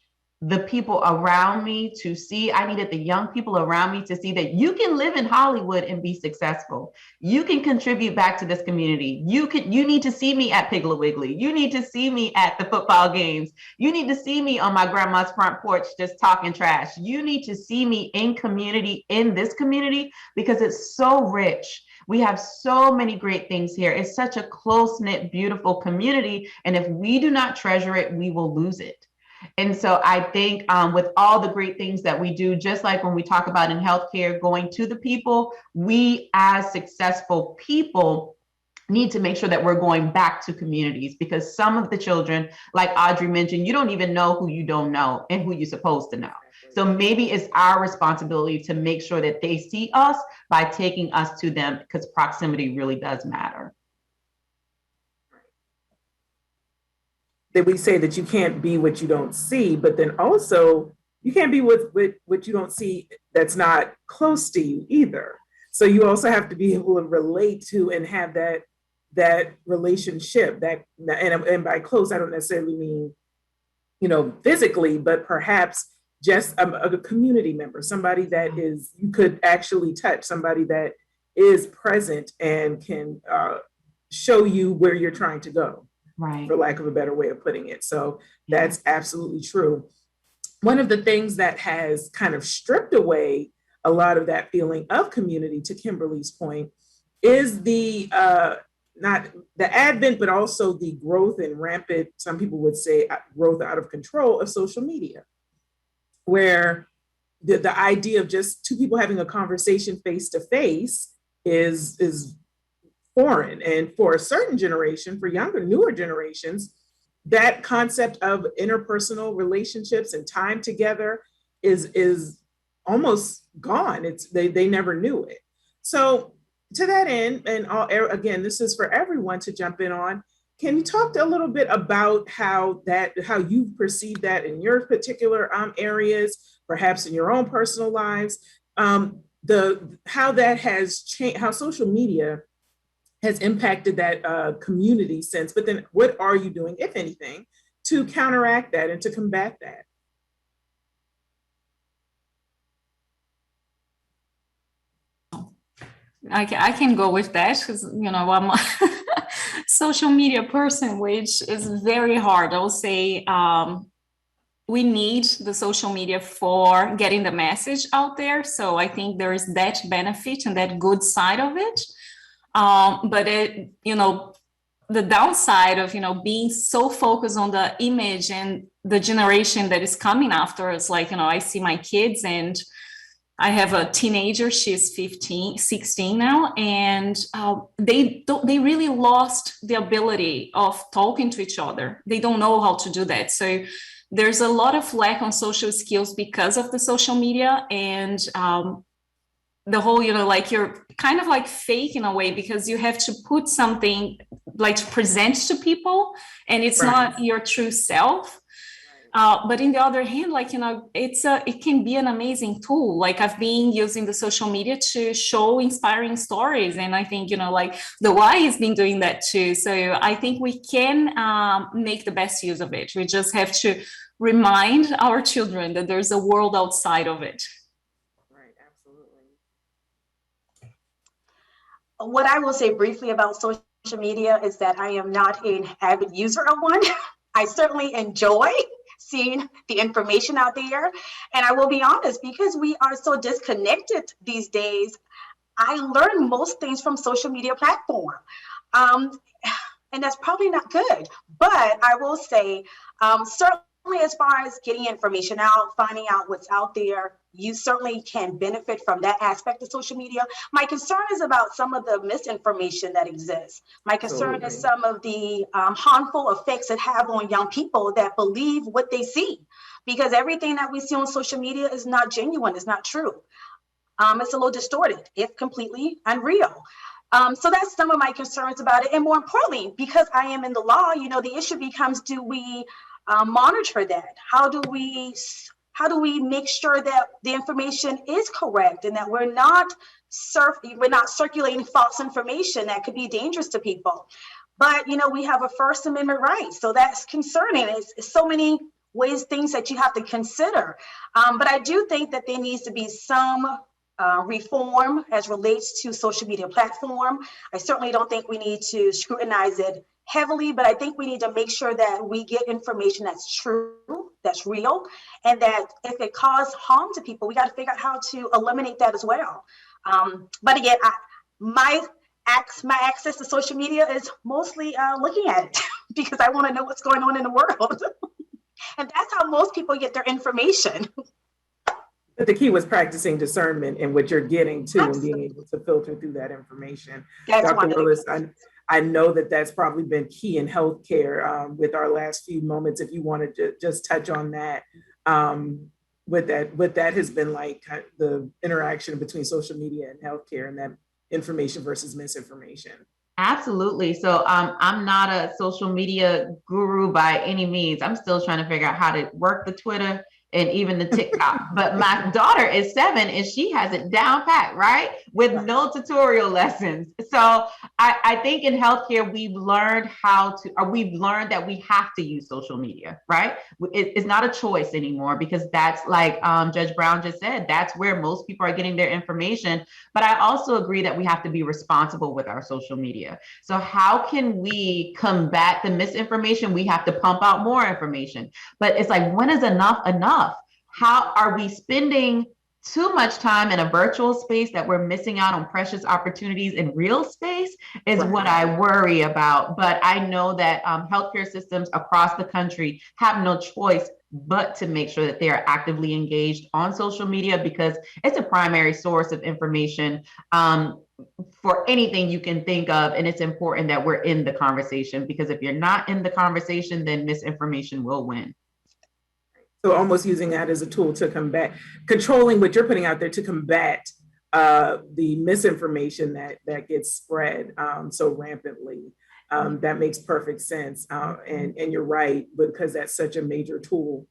the people around me to see, I needed the young people around me to see that you can live in Hollywood and be successful. You can contribute back to this community. You need to see me at Piggly Wiggly. You need to see me at the football games. You need to see me on my grandma's front porch just talking trash. You need to see me in community, in this community, because it's so rich. We have so many great things here. It's such a close-knit, beautiful community. And if we do not treasure it, we will lose it. And so I think with all the great things that we do, just like when we talk about in healthcare, going to the people, we as successful people need to make sure that we're going back to communities, because some of the children, like Audrey mentioned, you don't even know who you don't know and who you're supposed to know. So maybe it's our responsibility to make sure that they see us by taking us to them, because proximity really does matter. That we say that you can't be what you don't see, but then also you can't be with what you don't see that's not close to you either. So you also have to be able to relate to and have that relationship, and by close, I don't necessarily mean, physically, but perhaps just a community member, somebody that is, you could actually touch, somebody that is present and can show you where you're trying to go, right, for lack of a better way of putting it. So that's absolutely true. One of the things that has kind of stripped away a lot of that feeling of community, to Kimberly's point, is the not the advent, but also the growth and rampant, some people would say growth out of control of social media, where the idea of just two people having a conversation face to face is foreign. And for a certain generation, for younger, newer generations, that concept of interpersonal relationships and time together is almost gone. They never knew it. So to that end, and again, this is for everyone to jump in on, can you talk a little bit about how you perceive that in your particular areas, perhaps in your own personal lives, how that has changed, how social media has impacted that community sense, but then what are you doing, if anything, to counteract that and to combat that? I can go with that, because I'm a social media person, which is very hard. I will say we need the social media for getting the message out there. So I think there is that benefit and that good side of it. But the downside of being so focused on the image and the generation that is coming after us, like I see my kids, and I have a teenager, she's 16 now, and they really lost the ability of talking to each other. They don't know how to do that. So there's a lot of lack on social skills because of the social media, and the whole, like you're kind of like fake in a way, because you have to put something like to present to people, and it's not your true self. But in the other hand, like, it can be an amazing tool. Like I've been using the social media to show inspiring stories. And I think, like the Y has been doing that too. So I think we can make the best use of it. We just have to remind our children that there's a world outside of it. Right, absolutely. What I will say briefly about social media is that I am not an avid user of one. I certainly enjoy seeing the information out there. And I will be honest, because we are so disconnected these days, I learn most things from social media platform. And that's probably not good. But I will say, certainly as far as getting information out, finding out what's out there, you certainly can benefit from that aspect of social media. My concern is about some of the misinformation that exists. My concern is some of the harmful effects it have on young people that believe what they see, because everything that we see on social media is not genuine, it's not true. It's a little distorted, if completely unreal. So that's some of my concerns about it. And more importantly, because I am in the law, the issue becomes, do we monitor that? How do we make sure that the information is correct and that we're not circulating false information that could be dangerous to people? But we have a First Amendment right, so that's concerning. It's so many ways, things that you have to consider. But I do think that there needs to be some reform as relates to social media platform. I certainly don't think we need to scrutinize it heavily, but I think we need to make sure that we get information that's true, that's real, and that if it causes harm to people, we got to figure out how to eliminate that as well. But again, my access to social media is mostly looking at it because I want to know what's going on in the world. And that's how most people get their information. But the key was practicing discernment and what you're getting to and being able to filter through that information. That's Dr. Willis, I know that that's probably been key in healthcare with our last few moments. If you want to just touch on that, what that has been like, the interaction between social media and healthcare, and that information versus misinformation. Absolutely. So I'm not a social media guru by any means. I'm still trying to figure out how to work the Twitter and even the TikTok. But my daughter is 7 and she has it down pat, right? With no tutorial lessons. So I think in healthcare, we've learned that we have to use social media, right? It's not a choice anymore, because that's like Judge Brown just said, that's where most people are getting their information. But I also agree that we have to be responsible with our social media. So how can we combat the misinformation? We have to pump out more information. But it's like, when is enough enough? How are we spending too much time in a virtual space that we're missing out on precious opportunities in real space is what I worry about. But I know that healthcare systems across the country have no choice but to make sure that they are actively engaged on social media, because it's a primary source of information for anything you can think of. And it's important that we're in the conversation, because if you're not in the conversation, then misinformation will win. So almost using that as a tool to combat, controlling what you're putting out there to combat the misinformation that gets spread so rampantly. That makes perfect sense. And you're right, because that's such a major tool.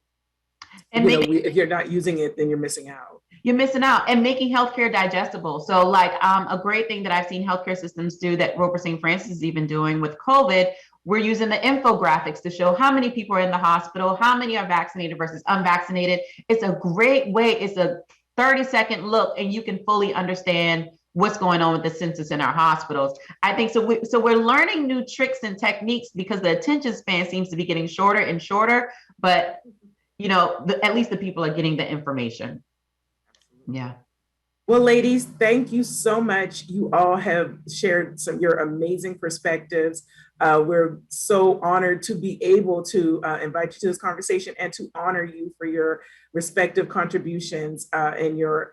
And if you're not using it, then you're missing out. You're missing out. And making healthcare digestible. So like a great thing that I've seen healthcare systems do, that Roper St. Francis is even doing with COVID, we're using the infographics to show how many people are in the hospital, how many are vaccinated versus unvaccinated. It's a great way. It's a 30-second look, and you can fully understand what's going on with the census in our hospitals. I think so. So we're learning new tricks and techniques, because the attention span seems to be getting shorter and shorter. But at least the people are getting the information. Yeah. Well, ladies, thank you so much. You all have shared your amazing perspectives. We're so honored to be able to invite you to this conversation and to honor you for your respective contributions in your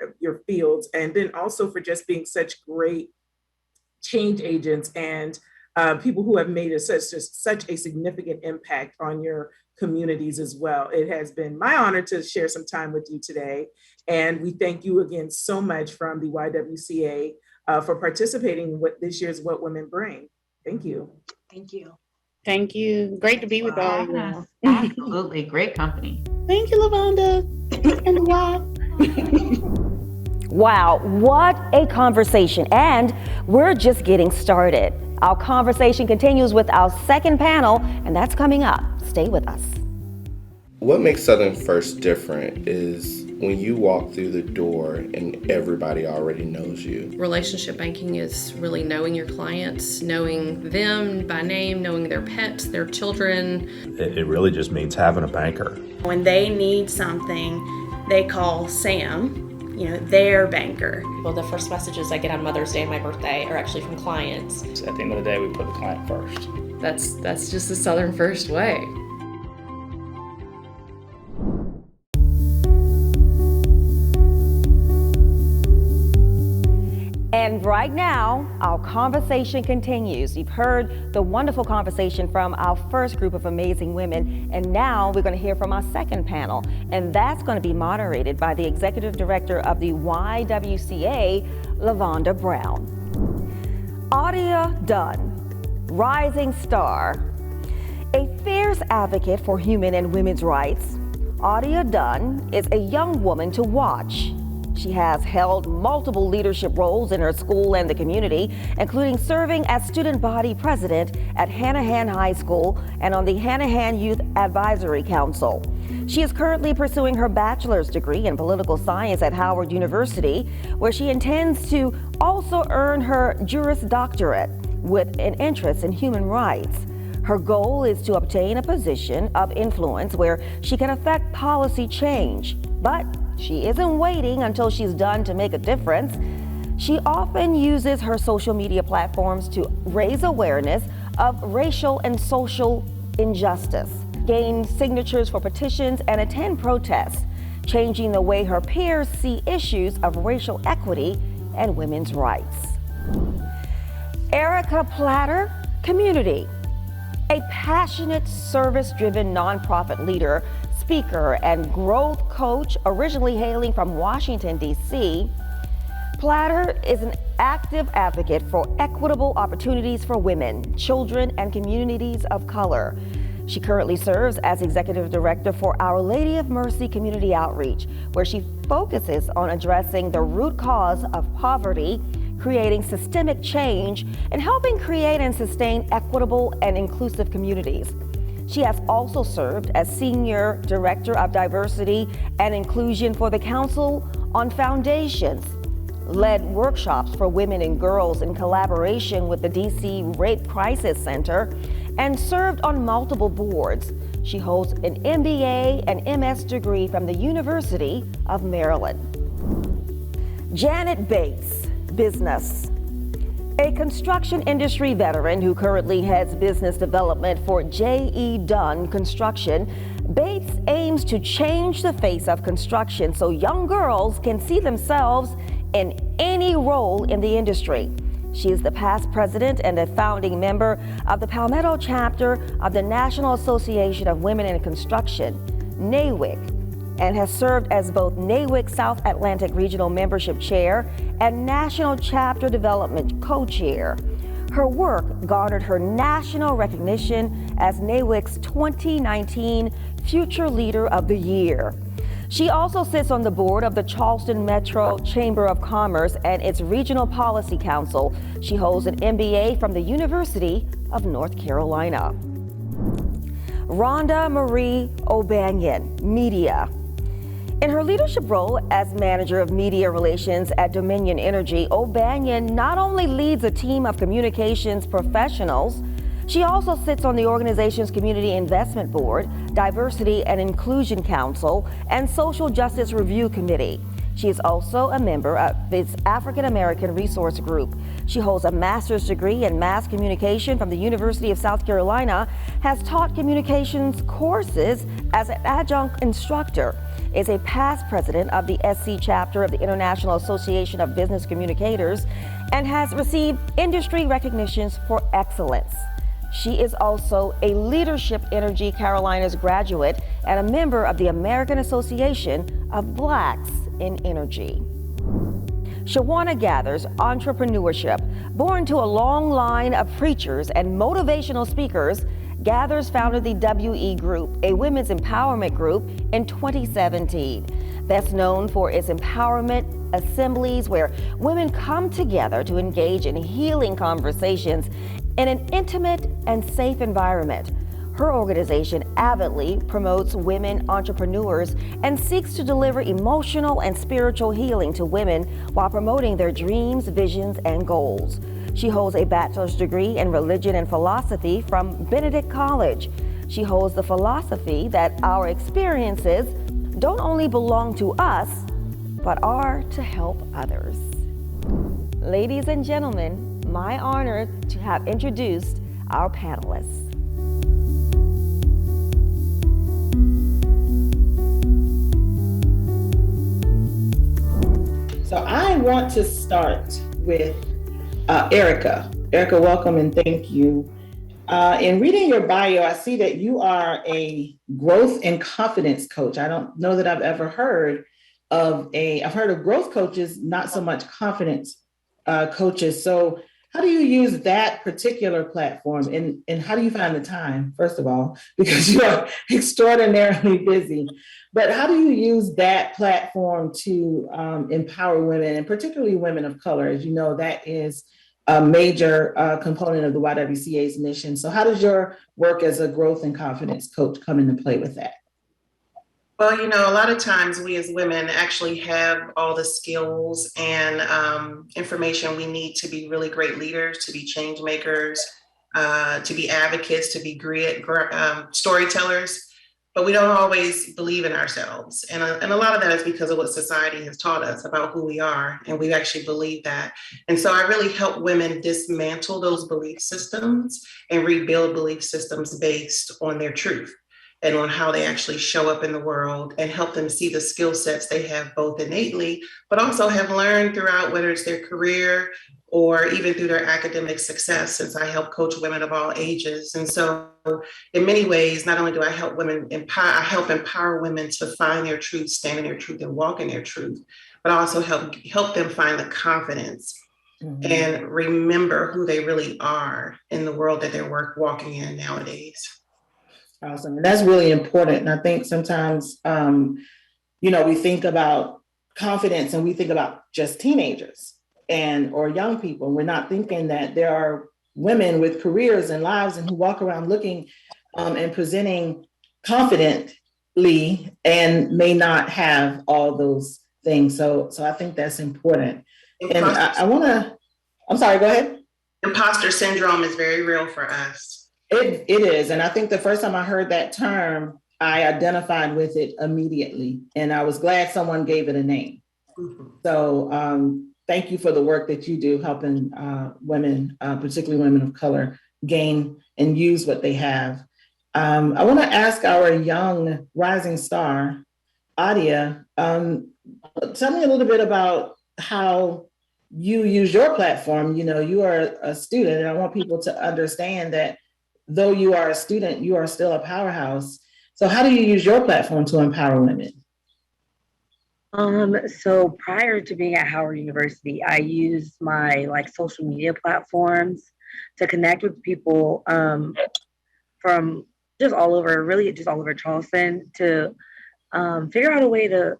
fields, and then also for just being such great change agents and people who have made such a significant impact on your communities as well. It has been my honor to share some time with you today. And we thank you again so much from the YWCA for participating in this year's What Women Bring. Thank you. Thank you. Thank you. Great to be with all of you. Absolutely. Great company. Thank you, Lavonda. And Wow, what a conversation. And we're just getting started. Our conversation continues with our second panel, and that's coming up. Stay with us. What makes Southern First different is when you walk through the door and everybody already knows you. Relationship banking is really knowing your clients, knowing them by name, knowing their pets, their children. It really just means having a banker. When they need something, they call Sam, their banker. Well, the first messages I get on Mother's Day and my birthday are actually from clients. At the end of the day, we put the client first. That's just the Southern First way. And right now, our conversation continues. You've heard the wonderful conversation from our first group of amazing women, and now we're going to hear from our second panel, and that's going to be moderated by the Executive Director of the YWCA, Lavonda Brown. Adia Dunn, rising star, a fierce advocate for human and women's rights. Adia Dunn is a young woman to watch. She has held multiple leadership roles in her school and the community, including serving as student body president at Hanahan High School and on the Hanahan Youth Advisory Council. She is currently pursuing her bachelor's degree in political science at Howard University, where she intends to also earn her Juris Doctorate with an interest in human rights. Her goal is to obtain a position of influence where she can affect policy change, but she isn't waiting until she's done to make a difference. She often uses her social media platforms to raise awareness of racial and social injustice, gain signatures for petitions, and attend protests, changing the way her peers see issues of racial equity and women's rights. Erica Platter Community. A passionate, service-driven nonprofit leader, speaker, and growth coach originally hailing from Washington, D.C., Platter is an active advocate for equitable opportunities for women, children, and communities of color. She currently serves as Executive Director for Our Lady of Mercy Community Outreach, where she focuses on addressing the root cause of poverty, creating systemic change, and helping create and sustain equitable and inclusive communities. She has also served as Senior Director of Diversity and Inclusion for the Council on Foundations, led workshops for women and girls in collaboration with the DC Rape Crisis Center, and served on multiple boards. She holds an MBA and MS degree from the University of Maryland. Janet Bates, business. A construction industry veteran who currently heads business development for J.E. Dunn Construction, Bates aims to change the face of construction so young girls can see themselves in any role in the industry. She is the past president and a founding member of the Palmetto chapter of the National Association of Women in Construction, NAWIC, and has served as both NAWIC South Atlantic Regional Membership Chair and National Chapter Development Co-Chair. Her work garnered her national recognition as NAWIC's 2019 Future Leader of the Year. She also sits on the board of the Charleston Metro Chamber of Commerce and its Regional Policy Council. She holds an MBA from the University of North Carolina. Rhonda Marie O'Banion, media. In her leadership role as manager of media relations at Dominion Energy, O'Banion not only leads a team of communications professionals, she also sits on the organization's Community Investment Board, Diversity and Inclusion Council, and Social Justice Review Committee. She is also a member of its African American Resource Group. She holds a master's degree in mass communication from the University of South Carolina, has taught communications courses as an adjunct instructor, is a past president of the SC chapter of the International Association of Business Communicators, and has received industry recognitions for excellence. She is also a Leadership Energy Carolinas graduate and a member of the American Association of Blacks in Energy. Shawana Gathers, entrepreneurship. Born to a long line of preachers and motivational speakers, Gathers founded the WE Group, a women's empowerment group, in 2017. That's known for its empowerment assemblies where women come together to engage in healing conversations in an intimate and safe environment. Her organization avidly promotes women entrepreneurs and seeks to deliver emotional and spiritual healing to women while promoting their dreams, visions, and goals. She holds a bachelor's degree in religion and philosophy from Benedict College. She holds the philosophy that our experiences don't only belong to us, but are to help others. Ladies and gentlemen, my honor to have introduced our panelists. So I want to start with Erica. Erica, welcome and thank you. In reading your bio, I see that you are a growth and confidence coach. I don't know that I've ever heard of I've heard of growth coaches, not so much confidence coaches. So how do you use that particular platform and how do you find the time, first of all, because you are extraordinarily busy, but how do you use that platform to empower women and particularly women of color? As you know, that is a major component of the YWCA's mission. So how does your work as a growth and confidence coach come into play with that? Well, you know, a lot of times we as women actually have all the skills and information we need to be really great leaders, to be change makers, to be advocates, to be great storytellers, but we don't always believe in ourselves. And a lot of that is because of what society has taught us about who we are, and we actually believe that. And so I really help women dismantle those belief systems and rebuild belief systems based on their truth and on how they actually show up in the world, and help them see the skill sets they have both innately, but also have learned throughout, whether it's their career or even through their academic success, since I help coach women of all ages. And so in many ways, not only do I help women empower, I help empower women to find their truth, stand in their truth, and walk in their truth, but I also help them find the confidence and remember who they really are in the world that they're walking in nowadays. Awesome. And that's really important. And I think sometimes, we think about confidence and we think about just teenagers or young people. We're not thinking that there are women with careers and lives and who walk around looking and presenting confidently and may not have all those things. So I think that's important. And I'm sorry, go ahead. Imposter syndrome is very real for us. It is. And I think the first time I heard that term, I identified with it immediately. And I was glad someone gave it a name. So thank you for the work that you do helping women, particularly women of color, gain and use what they have. I want to ask our young rising star, Adia, tell me a little bit about how you use your platform. You are a student, and I want people to understand that though you are a student, you are still a powerhouse. So how do you use your platform to empower women? So prior to being at Howard University, I used my social media platforms to connect with people from just all over Charleston to figure out a way to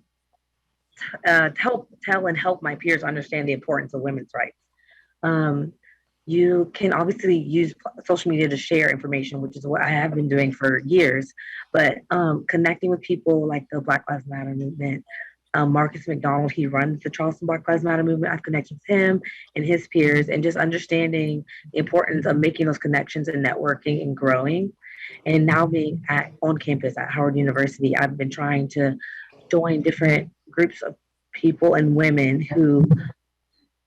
help my peers understand the importance of women's rights. You can obviously use social media to share information, which is what I have been doing for years, but connecting with people like the Black Lives Matter movement, Marcus McDonald, he runs the Charleston Black Lives Matter movement. I've connected with him and his peers, and just understanding the importance of making those connections and networking and growing. And now being on campus at Howard University, I've been trying to join different groups of people and women who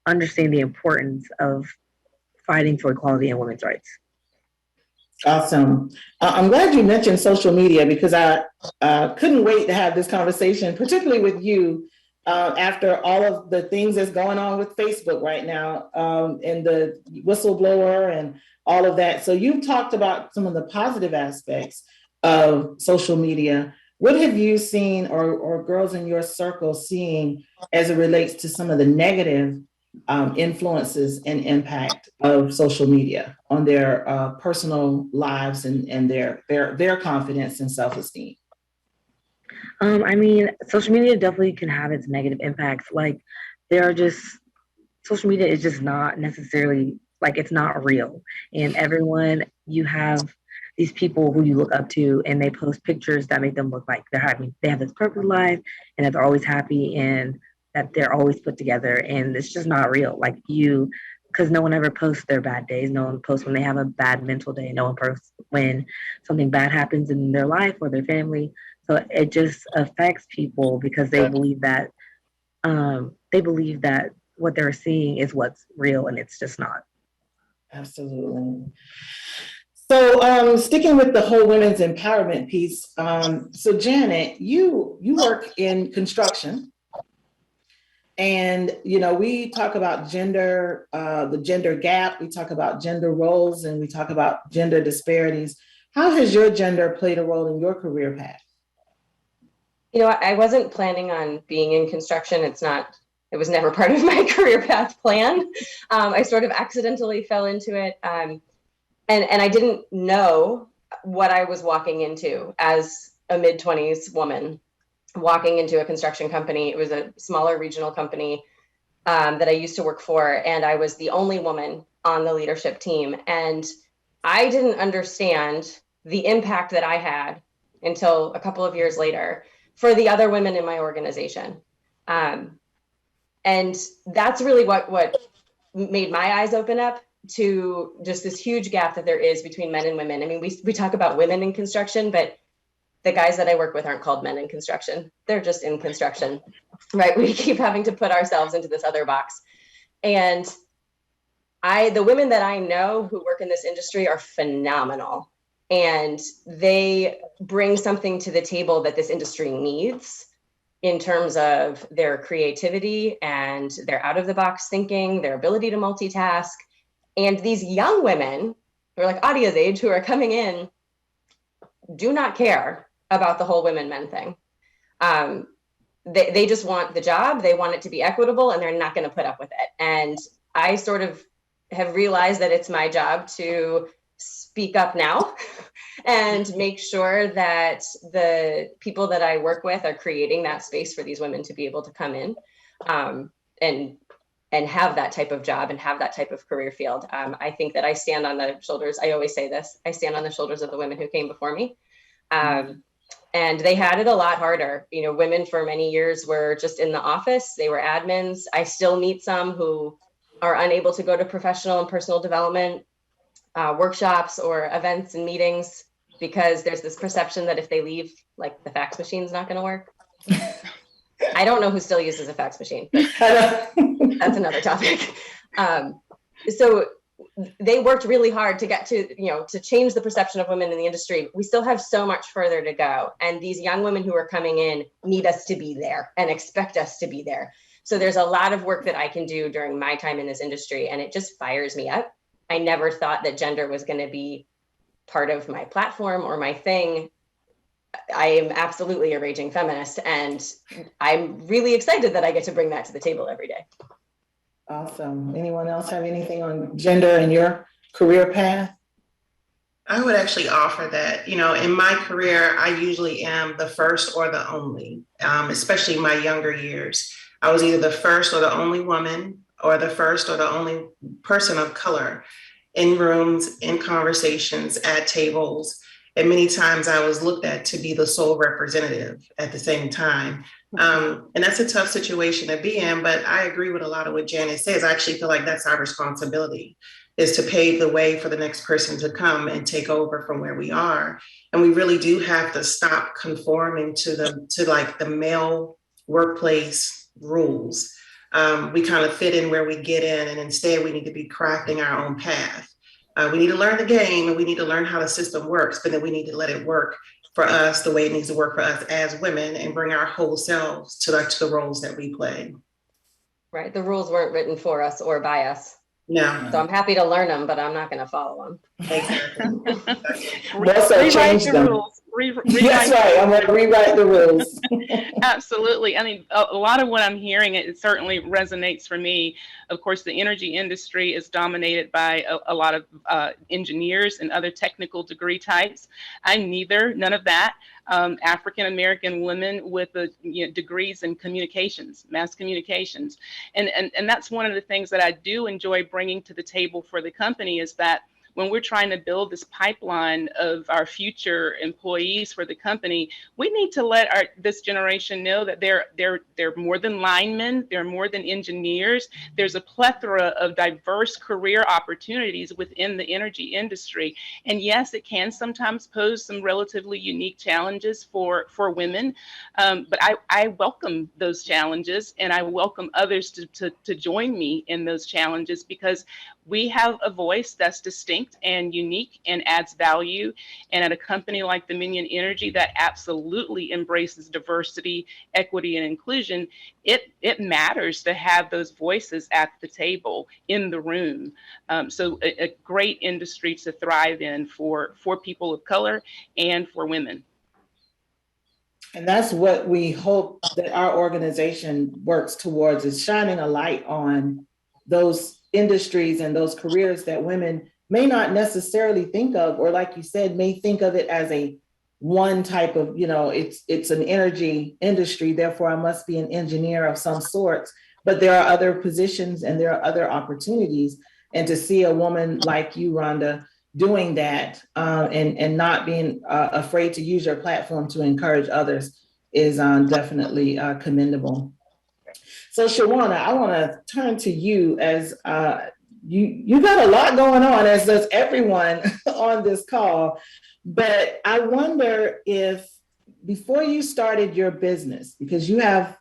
understand the importance of fighting for equality and women's rights. Awesome. I'm glad you mentioned social media, because I couldn't wait to have this conversation, particularly with you, after all of the things that's going on with Facebook right now, and the whistleblower and all of that. So you've talked about some of the positive aspects of social media. What have you seen or girls in your circle seeing as it relates to some of the negative influences and impact of social media on their personal lives and their confidence and self-esteem? Social media definitely can have its negative impacts. Social media is just not necessarily, it's not real. And you have these people who you look up to, and they post pictures that make them look like they have this perfect life, and that they're always happy, and that they're always put together, and it's just not real. Because no one ever posts their bad days. No one posts when they have a bad mental day. No one posts when something bad happens in their life or their family. So it just affects people because they believe that what they're seeing is what's real, and it's just not. Absolutely. So sticking with the whole women's empowerment piece, so Janet, you work in construction. And, we talk about gender, the gender gap, we talk about gender roles, and we talk about gender disparities. How has your gender played a role in your career path? I wasn't planning on being in construction. It was never part of my career path plan. I sort of accidentally fell into it. And I didn't know what I was walking into as a mid-20s woman. Walking into a construction company. It was a smaller regional company that I used to work for, and I was the only woman on the leadership team. And I didn't understand the impact that I had until a couple of years later for the other women in my organization. And that's really what made my eyes open up to just this huge gap that there is between men and women. We talk about women in construction, but the guys that I work with aren't called men in construction. They're just in construction, right? We keep having to put ourselves into this other box. And the women that I know who work in this industry are phenomenal. And they bring something to the table that this industry needs. in terms of their creativity and their out of the box thinking, their ability to multitask. And these young women who are like Adia's age, who are coming in, do not care about the whole women men thing. They just want the job, they want it to be equitable, and they're not going to put up with it. And I sort of have realized that it's my job to speak up now and make sure that the people that I work with are creating that space for these women to be able to come in and have that type of job and have that type of career field. I think that I stand on the shoulders, I always say this, I stand on the shoulders of the women who came before me. And they had it a lot harder. You know, women for many years were just in the office, they were admins. I still meet some who are unable to go to professional and personal development workshops or events and meetings because there's this perception that if they leave, like the fax machine's not going to work. I don't know who still uses a fax machine, but that's another topic. So they worked really hard to get to, you know, to change the perception of women in the industry. We still have so much further to go. And these young women who are coming in need us to be there and expect us to be there. So there's a lot of work that I can do during my time in this industry, and it just fires me up. I never thought that gender was going to be part of my platform or my thing. I am absolutely a raging feminist, and I'm really excited that I get to bring that to the table every day. Awesome. Anyone else have anything on gender and your career path? I would actually offer that, you know, in my career, I usually am the first or the only, especially in my younger years. I was either the first or the only woman or the first or the only person of color in rooms, in conversations, at tables. And many times I was looked at to be the sole representative at the same time. And that's a tough situation to be in, but I agree with a lot of what Janet says. I actually feel like that's our responsibility, is to pave the way for the next person to come and take over from where we are. And we really do have to stop conforming to the male workplace rules. We kind of fit in where we get in, and instead we need to be crafting our own path. We need to learn the game, and we need to learn how the system works, but then we need to let it work for us the way it needs to work for us as women and bring our whole selves to the roles that we play. Right. The rules weren't written for us or by us. No. So I'm happy to learn them, but I'm not going to follow them. Rewrite the rules. That's right. I'm going to rewrite the rules. Absolutely. I mean, a lot of what I'm hearing, it certainly resonates for me. Of course, the energy industry is dominated by a lot of engineers and other technical degree types. I'm none of that. African-American women with degrees in communications, mass communications. And that's one of the things that I do enjoy bringing to the table for the company, is that when we're trying to build this pipeline of our future employees for the company, we need to let this generation know that they're more than linemen, they're more than engineers. There's a plethora of diverse career opportunities within the energy industry. And yes, it can sometimes pose some relatively unique challenges for women, but I welcome those challenges, and I welcome others to join me in those challenges, because we have a voice that's distinct and unique and adds value. And at a company like Dominion Energy that absolutely embraces diversity, equity, and inclusion, it matters to have those voices at the table, in the room. So a great industry to thrive in for people of color and for women. And that's what we hope that our organization works towards, is shining a light on those industries and those careers that women may not necessarily think of, or like you said, may think of it as a one type of, it's an energy industry, therefore I must be an engineer of some sort. But there are other positions and there are other opportunities. And to see a woman like you, Rhonda, doing that and not being afraid to use your platform to encourage others is definitely commendable. So Shawana, I want to turn to you, as you got a lot going on, as does everyone on this call. But I wonder if, before you started your business, because you have,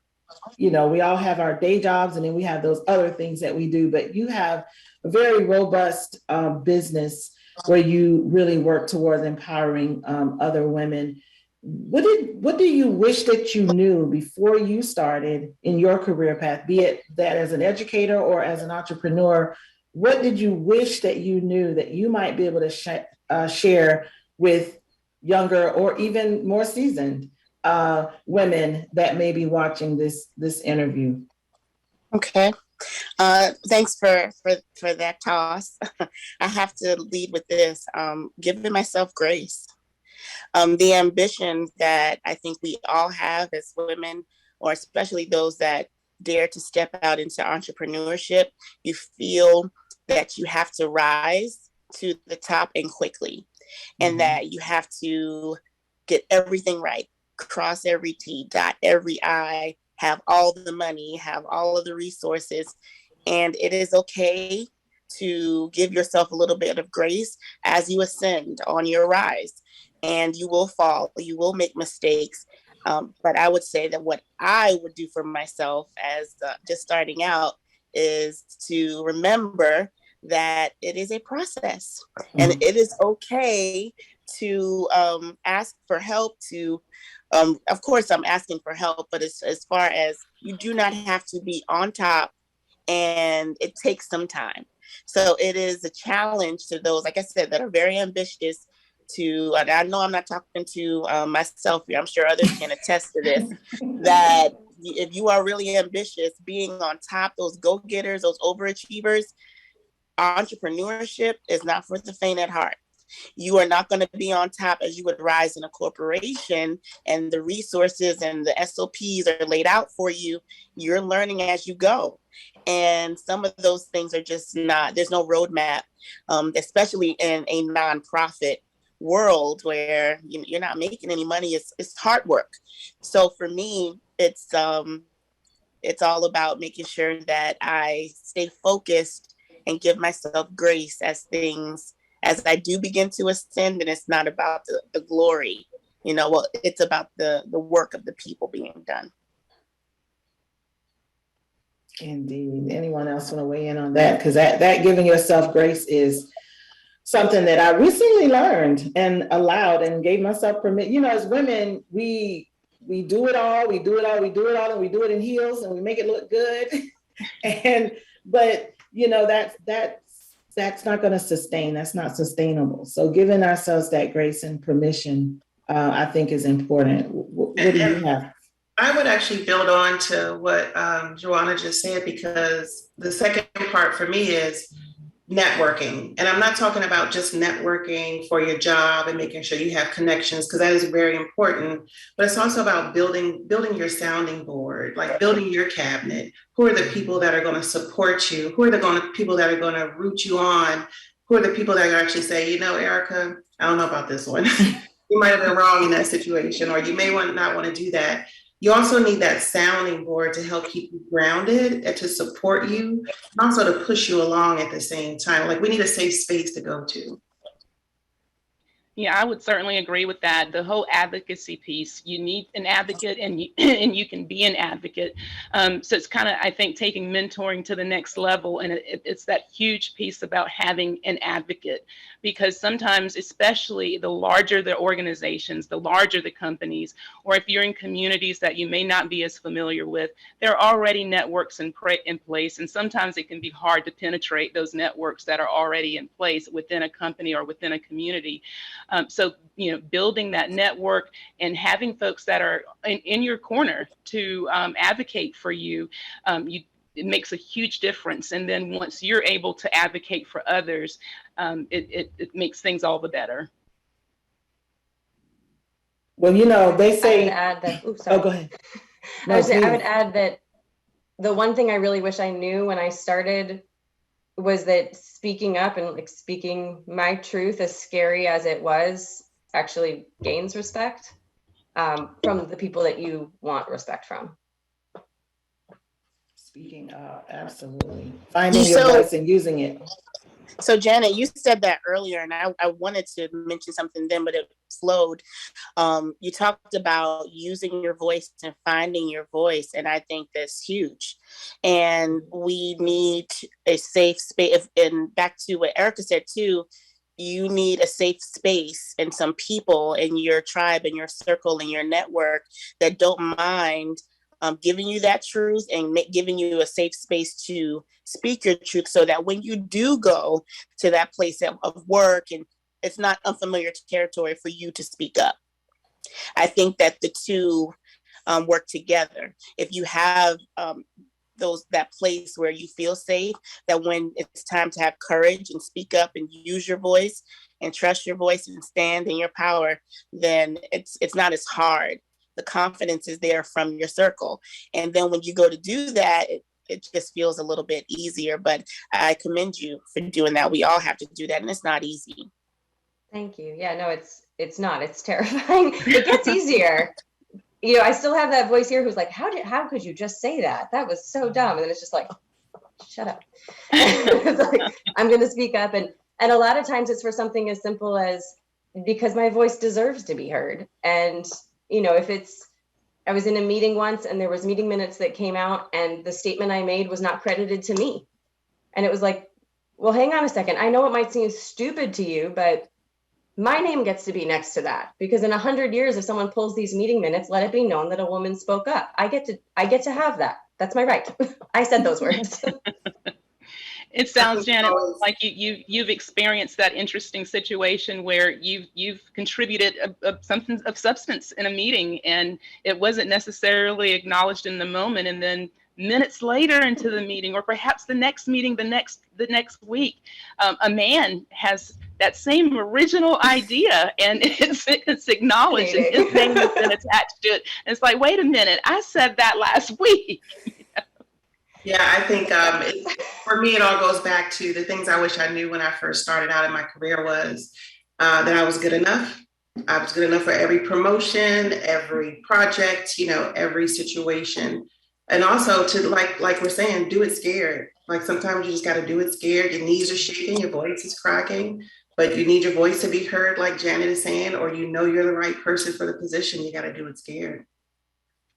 we all have our day jobs and then we have those other things that we do, but you have a very robust business where you really work towards empowering other women. what do you wish that you knew before you started in your career path, be it that as an educator or as an entrepreneur? What did you wish that you knew that you might be able to share with younger or even more seasoned women that may be watching this interview? Okay. Thanks for that toss. I have to lead with this. Giving myself grace. The ambition that I think we all have as women, or especially those that dare to step out into entrepreneurship, you feel that you have to rise to the top and quickly, and that you have to get everything right, cross every T, dot every I, have all the money, have all of the resources. And it is okay to give yourself a little bit of grace as you ascend on your rise. And you will fall, you will make mistakes. But I would say that what I would do for myself as just starting out is to remember that it is a process, and it is okay to ask for help. Of course, I'm asking for help, but as far as you do not have to be on top, and it takes some time. So it is a challenge to those, like I said, that are very ambitious and I know I'm not talking to myself here, I'm sure others can attest to this, that if you are really ambitious, being on top, those go-getters, those overachievers, entrepreneurship is not for the faint at heart. You are not going to be on top as you would rise in a corporation, and the resources and the SOPs are laid out for you. You're learning as you go. And some of those things are just not, there's no roadmap, especially in a nonprofit world where you're not making any money. It's hard work. So for me, it's all about making sure that I stay focused and give myself grace as I do begin to ascend. And it's not about the glory, it's about the work of the people being done. Indeed. Anyone else want to weigh in on that? Because that giving yourself grace is something that I recently learned and allowed and gave myself permission. As women, we do it all, and we do it in heels, and we make it look good. But that's not going to sustain. That's not sustainable. So giving ourselves that grace and permission, I think, is important. What do you have? I would actually build on to what Joanna just said, because the second part for me is networking. And I'm not talking about just networking for your job and making sure you have connections, because that is very important, but it's also about building your sounding board, like building your cabinet. Who are the people that are going to support you? Who are the people that are going to root you on? Who are the people that are actually say, Erica, I don't know about this one. You might have been wrong in that situation, or you may not want to do that. You also need that sounding board to help keep you grounded and to support you, and also to push you along at the same time. Like, we need a safe space to go to. Yeah, I would certainly agree with that. The whole advocacy piece, you need an advocate, and you can be an advocate. So it's kind of, I think, taking mentoring to the next level. And it's that huge piece about having an advocate, because sometimes, especially the larger the organizations, the larger the companies, or if you're in communities that you may not be as familiar with, there are already networks in place. And sometimes it can be hard to penetrate those networks that are already in place within a company or within a community. So, building that network and having folks that are in your corner to advocate for you, it makes a huge difference. And then once you're able to advocate for others, it makes things all the better. Well, they say. I would add that. Oops, sorry. Oh, go ahead. No, I would add that the one thing I really wish I knew when I started was that speaking up and speaking my truth, as scary as it was, actually gains respect from the people that you want respect from. Speaking up, absolutely. Finding your voice and using it. So Janet, you said that earlier, and I wanted to mention something then, but it flowed. You talked about using your voice and finding your voice, and I think that's huge. And we need a safe space. And back to what Erica said too, you need a safe space and some people in your tribe and your circle and your network that don't mind giving you that truth and giving you a safe space to speak your truth, so that when you do go to that place of work and it's not unfamiliar territory for you to speak up. I think that the two work together. If you have that place where you feel safe, that when it's time to have courage and speak up and use your voice and trust your voice and stand in your power, then it's not as hard. The confidence is there from your circle. And then when you go to do that, it just feels a little bit easier. But I commend you for doing that. We all have to do that, and it's not easy. Thank you. Yeah, no, it's not. It's terrifying. It gets easier. You know, I still have that voice here who's like, how could you just say that? That was so dumb. And then it's just like, shut up. It's like, I'm going to speak up. And a lot of times it's for something as simple as, because my voice deserves to be heard. And, you know, I was in a meeting once and there was meeting minutes that came out and the statement I made was not credited to me. And it was like, well, hang on a second. I know it might seem stupid to you, but my name gets to be next to that, because in 100 years, if someone pulls these meeting minutes, let it be known that a woman spoke up. I get to have that. That's my right. I said those words. It sounds, Janet, like you've experienced that interesting situation where you've contributed something of substance in a meeting, and it wasn't necessarily acknowledged in the moment, and then minutes later into the meeting, or perhaps the next meeting, the next week, a man has that same original idea, and it's acknowledged, and his name has been attached to it. And it's like, wait a minute, I said that last week. Yeah, I think for me, it all goes back to the things I wish I knew when I first started out in my career was that I was good enough. I was good enough for every promotion, every project, you know, every situation. And also to like we're saying, do it scared. Like sometimes you just got to do it scared. Your knees are shaking, your voice is cracking, but you need your voice to be heard, like Janet is saying, or you know you're the right person for the position. You got to do it scared.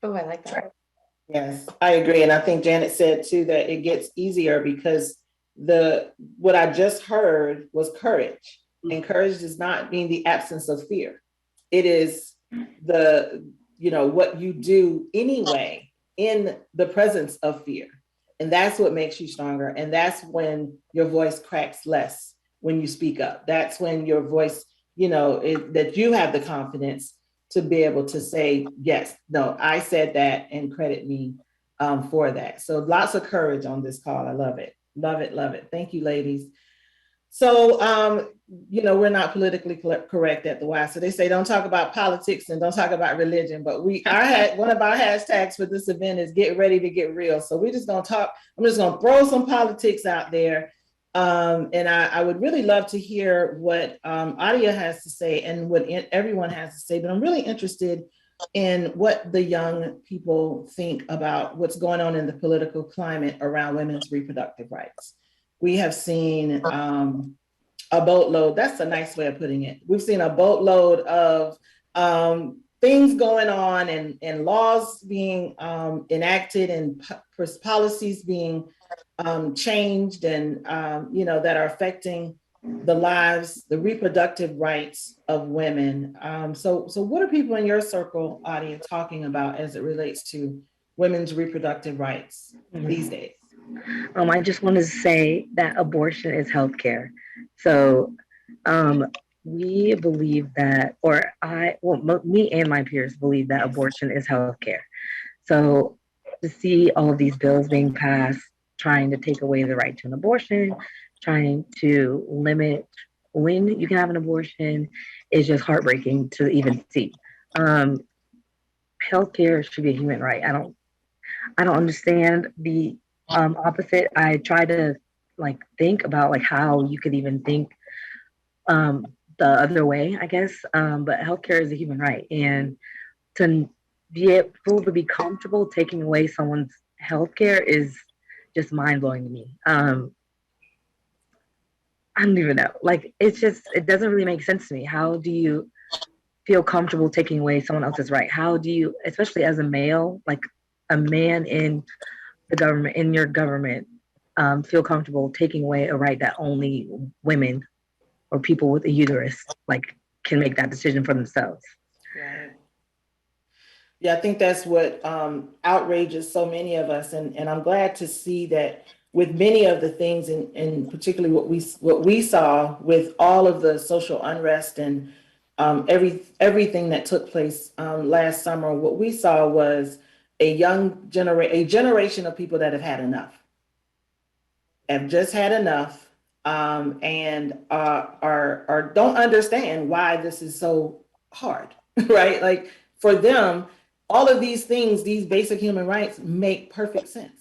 Oh, I like that. Yes, I agree. And I think Janet said too that it gets easier because what I just heard was courage. And courage does not mean the absence of fear. It is what you do anyway in the presence of fear. And that's what makes you stronger. And that's when your voice cracks less when you speak up. That's when your voice, that you have the confidence to be able to say, yes, no, I said that, and credit me for that. So lots of courage on this call. I love it. Love it. Love it. Thank you, ladies. So, we're not politically correct at the Y. So they say, don't talk about politics and don't talk about religion. But one of our hashtags for this event is get ready to get real. So we're just going to talk. I'm just going to throw some politics out there. And I would really love to hear what Adia has to say and what everyone has to say. But I'm really interested in what the young people think about what's going on in the political climate around women's reproductive rights. We have seen a boatload. That's a nice way of putting it. We've seen a boatload of things going on and laws being enacted and policies being changed and, that are affecting the lives, the reproductive rights of women. So what are people in your circle, Adia, talking about as it relates to women's reproductive rights these days? I just wanted to say that abortion is healthcare. So we believe that, me and my peers believe that abortion is healthcare. So to see all of these bills being passed, trying to take away the right to an abortion, trying to limit when you can have an abortion is just heartbreaking to even see. Healthcare should be a human right. I don't understand the opposite. I try to think about how you could even think the other way, I guess. But healthcare is a human right, and to be able to be comfortable taking away someone's healthcare is just mind blowing to me. I don't even know. It doesn't really make sense to me. How do you feel comfortable taking away someone else's right? How do you, especially as a male, a man in the government, feel comfortable taking away a right that only women or people with a uterus can make that decision for themselves. Right. Yeah, I think that's what outrages so many of us, and I'm glad to see that with many of the things, and particularly what we saw with all of the social unrest and everything that took place last summer. What we saw was a generation of people that have just had enough, and are don't understand why this is so hard, right? Like for them, all of these things, these basic human rights make perfect sense.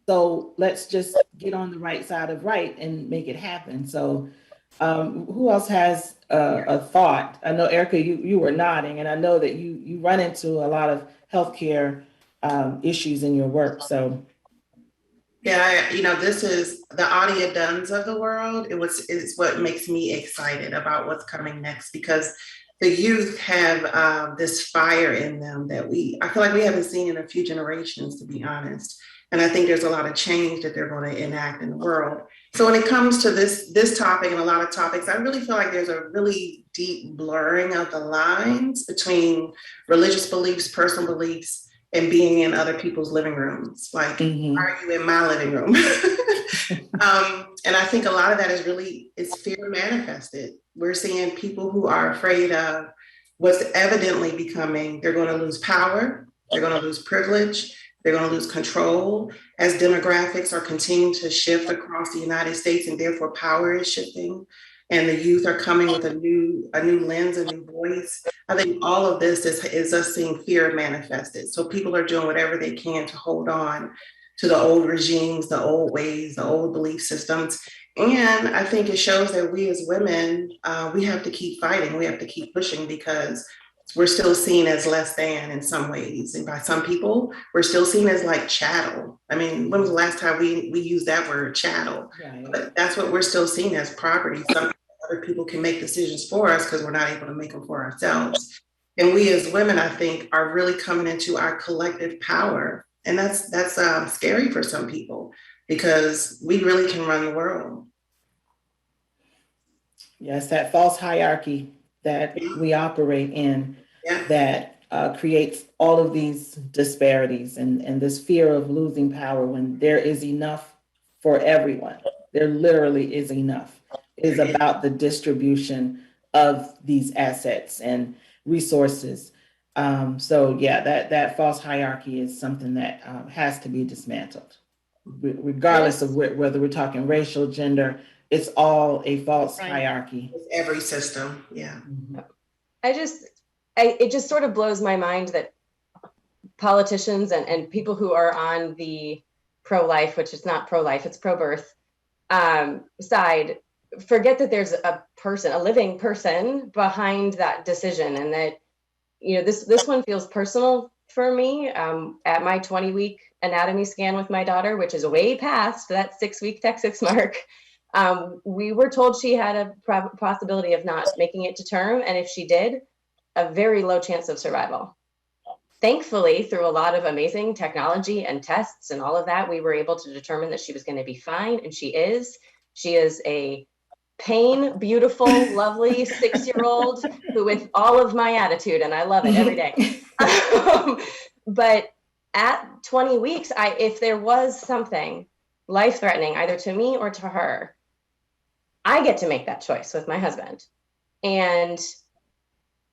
So let's just get on the right side of right and make it happen. So who else has a thought? I know, Erica, you were nodding, and I know that you run into a lot of healthcare issues in your work. So yeah, this is the Audia Duns of the world. It's what makes me excited about what's coming next, because the youth have this fire in them that I feel like we haven't seen in a few generations, to be honest. And I think there's a lot of change that they're going to enact in the world. So when it comes to this topic and a lot of topics, I really feel like there's a really deep blurring of the lines between religious beliefs, personal beliefs, and being in other people's living rooms. Like, are you in my living room? And I think a lot of that is fear manifested. We're seeing people who are afraid of what's evidently becoming, they're going to lose power, they're going to lose privilege, they're going to lose control as demographics are continuing to shift across the United States, and therefore power is shifting. And the youth are coming with a new lens, a new voice. I think all of this is us seeing fear manifested. So people are doing whatever they can to hold on to the old regimes, the old ways, the old belief systems. And I think it shows that we as women, we have to keep fighting. We have to keep pushing, because we're still seen as less than in some ways. And by some people, we're still seen as like chattel. I mean, when was the last time we used that word, chattel? Right. But that's what we're still seen as, property. Some other people can make decisions for us because we're not able to make them for ourselves. And we as women, I think, are really coming into our collective power. And that's scary for some people, because we really can run the world. Yes, that false hierarchy that we operate in, that creates all of these disparities and this fear of losing power when there is enough for everyone. There literally is enough. It is about the distribution of these assets and resources. So yeah, that false hierarchy is something that has to be dismantled, regardless of whether we're talking racial, gender. It's all a false hierarchy. Every system, yeah. It just sort of blows my mind that politicians and people who are on the pro-life, which is not pro-life, it's pro-birth side, forget that there's a living person behind that decision, and that this one feels personal for me. At my 20-week anatomy scan with my daughter, which is way past that 6-week Texas mark, we were told she had a possibility of not making it to term, and if she did, a very low chance of survival. Thankfully, through a lot of amazing technology and tests and all of that, we were able to determine that she was going to be fine, and she is. She is a pain, beautiful, lovely 6-year-old who, with all of my attitude, and I love it every day. But at 20 weeks, if there was something life-threatening, either to me or to her, I get to make that choice with my husband. And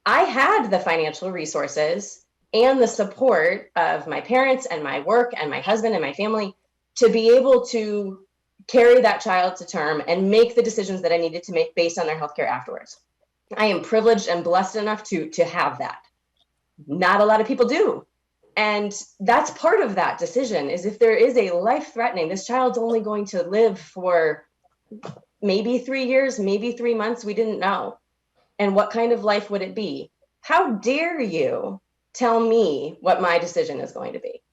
I had the financial resources and the support of my parents and my work and my husband and my family to be able to carry that child to term and make the decisions that I needed to make based on their healthcare afterwards. I am privileged and blessed enough to have that. Not a lot of people do. And that's part of that decision, is if there is a life-threatening, this child's only going to live for maybe 3 years, maybe 3 months, we didn't know. And what kind of life would it be? How dare you tell me what my decision is going to be?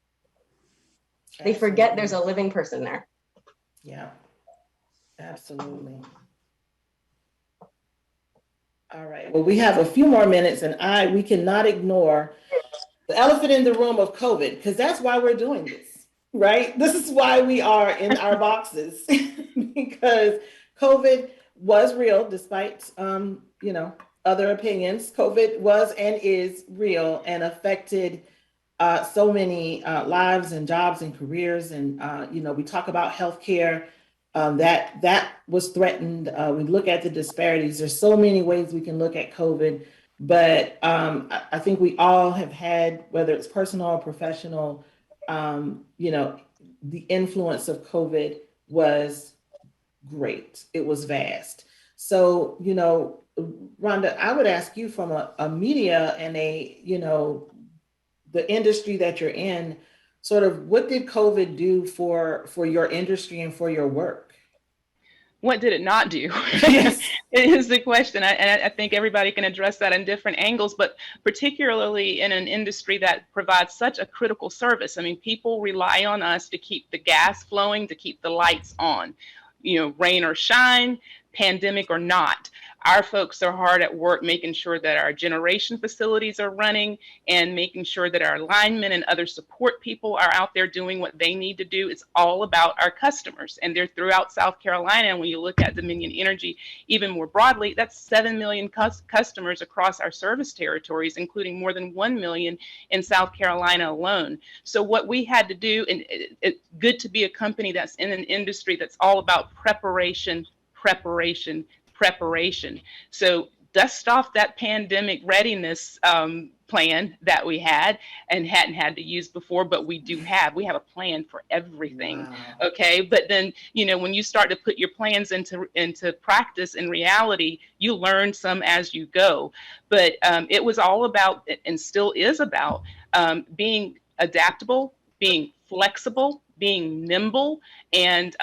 They forget there's a living person there. Yeah, absolutely. All right, well, we have a few more minutes, and we cannot ignore the elephant in the room of COVID, because that's why we're doing this, right? This is why we are in our boxes, because COVID was real despite, other opinions. COVID was and is real and affected so many lives and jobs and careers. And, we talk about healthcare that was threatened. We look at the disparities. There's so many ways we can look at COVID, but I think we all have had, whether it's personal or professional, the influence of COVID was great. It was vast. So, Rhonda, I would ask you from a media and the industry that you're in, sort of what did COVID do for your industry and for your work? What did it not do? Yes. Is the question. I think everybody can address that in different angles, but particularly in an industry that provides such a critical service. I mean, people rely on us to keep the gas flowing, to keep the lights on, rain or shine, pandemic or not. Our folks are hard at work making sure that our generation facilities are running and making sure that our linemen and other support people are out there doing what they need to do. It's all about our customers, and they're throughout South Carolina. And when you look at Dominion Energy, even more broadly, that's 7 million customers across our service territories, including more than 1 million in South Carolina alone. So what we had to do, and it's good to be a company that's in an industry that's all about preparation. So dust off that pandemic readiness plan that we had and hadn't had to use before, but we have a plan for everything. Wow. Okay. But then, when you start to put your plans into practice in reality, you learn some as you go. But it was all about, and still is about, being adaptable, being flexible, being nimble, and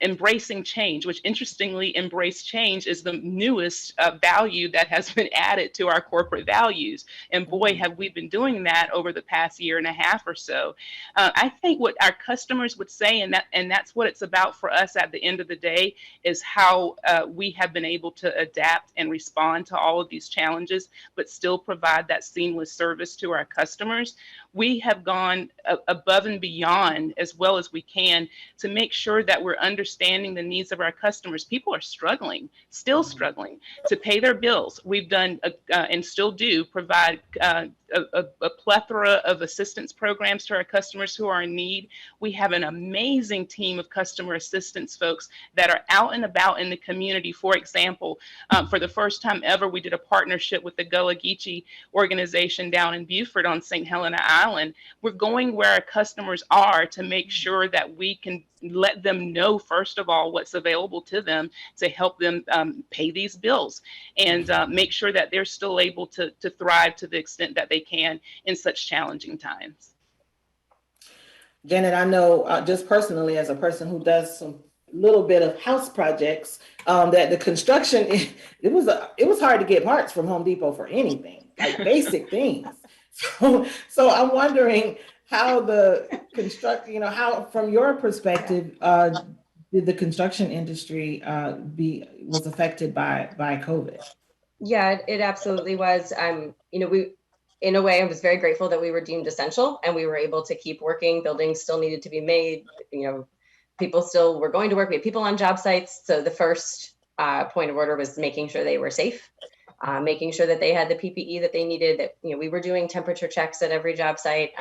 embracing change, which interestingly, embrace change is the newest value that has been added to our corporate values. And boy, have we been doing that over the past year and a half or so. I think what our customers would say, and that's what it's about for us at the end of the day, is how we have been able to adapt and respond to all of these challenges, but still provide that seamless service to our customers. We have gone above and beyond as well as we can to make sure that we're understanding the needs of our customers. People are still struggling to pay their bills. We've done and still do provide a plethora of assistance programs to our customers who are in need. We have an amazing team of customer assistance folks that are out and about in the community. For example, for the first time ever, we did a partnership with the Gullah Geechee organization down in Beaufort on St. Helena Island. We're going where our customers are to make sure that we can let them know, first of all, what's available to them to help them pay these bills and make sure that they're still able to thrive to the extent that they can in such challenging times. Janet, I know just personally, as a person who does some little bit of house projects, that the construction, it was hard to get parts from Home Depot for anything, like basic things. So I'm wondering how how, from your perspective, did the construction industry was affected by COVID? Yeah, it absolutely was. In a way, I was very grateful that we were deemed essential and we were able to keep working. Buildings still needed to be made. People still were going to work. We had people on job sites. So the first point of order was making sure they were safe, making sure that they had the PPE that they needed. That we were doing temperature checks at every job site,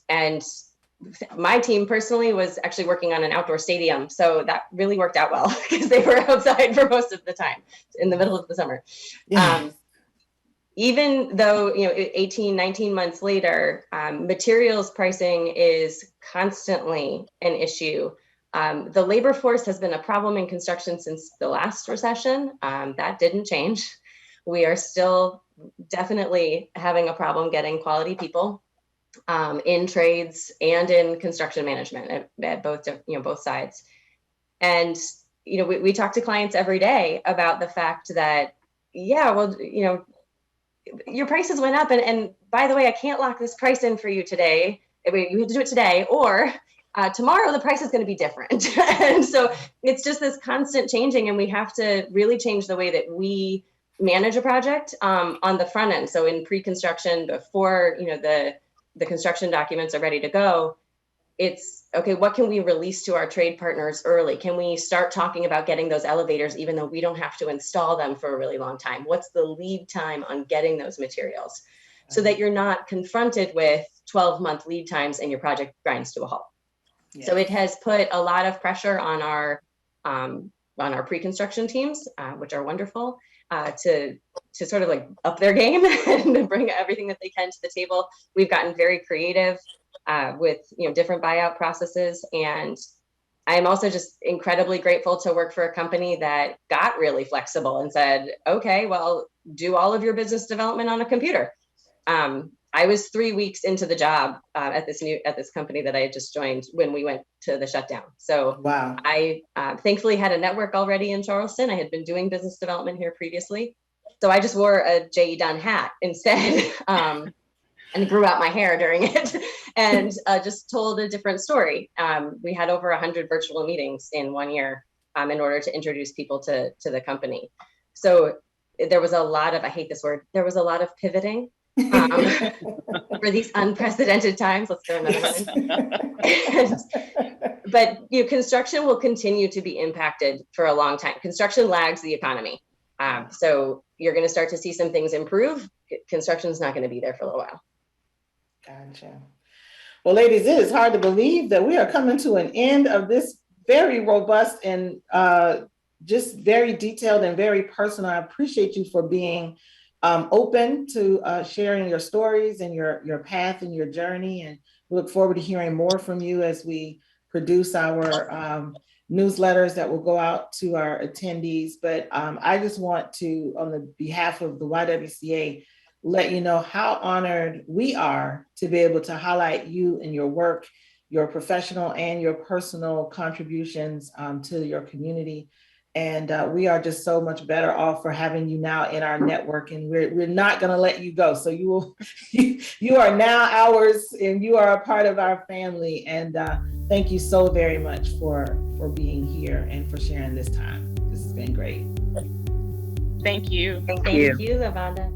and my team personally was actually working on an outdoor stadium. So that really worked out well because they were outside for most of the time in the middle of the summer. Yeah. Even though, 18, 19 months later, materials pricing is constantly an issue. The labor force has been a problem in construction since the last recession. That didn't change. We are still definitely having a problem getting quality people in trades and in construction management at both sides. And we talk to clients every day about the fact that, your prices went up, and by the way, I can't lock this price in for you today. You have to do it today, or tomorrow the price is going to be different. And so it's just this constant changing, and we have to really change the way that we manage a project on the front end. So in pre-construction, before the construction documents are ready to go, it's okay, what can we release to our trade partners early? Can we start talking about getting those elevators, even though we don't have to install them for a really long time? What's the lead time on getting those materials so that you're not confronted with 12-month lead times and your project grinds to a halt? Yeah. So it has put a lot of pressure on our pre-construction teams, which are wonderful, to sort of like up their game and bring everything that they can to the table. We've gotten very creative with different buyout processes, and I'm also just incredibly grateful to work for a company that got really flexible and said, okay, well, do all of your business development on a computer. I was 3 weeks into the job at this company that I had just joined when we went to the shutdown. So wow. I thankfully had a network already in Charleston. I had been doing business development here previously. So I just wore a J.E. Dunn hat instead and grew out my hair during it and just told a different story. We had over 100 virtual meetings in 1 year in order to introduce people to the company. So there was a lot of, I hate this word, there was a lot of pivoting. For these unprecedented times. Let's throw another one in. But construction will continue to be impacted for a long time. Construction lags the economy. So you're going to start to see some things improve. Construction is not going to be there for a little while. Gotcha. Well, ladies, it is hard to believe that we are coming to an end of this very robust and just very detailed and very personal. I appreciate you for being open to sharing your stories and your path and your journey. And we look forward to hearing more from you as we produce our newsletters that will go out to our attendees. But I just want to, on the behalf of the YWCA, let you know how honored we are to be able to highlight you and your work, your professional and your personal contributions to your community. And we are just so much better off for having you now in our network, and we're not going to let you go. So you are now ours, and you are a part of our family. And thank you so very much for being here and for sharing this time. This has been great. Thank you. Thank you, Lavonda.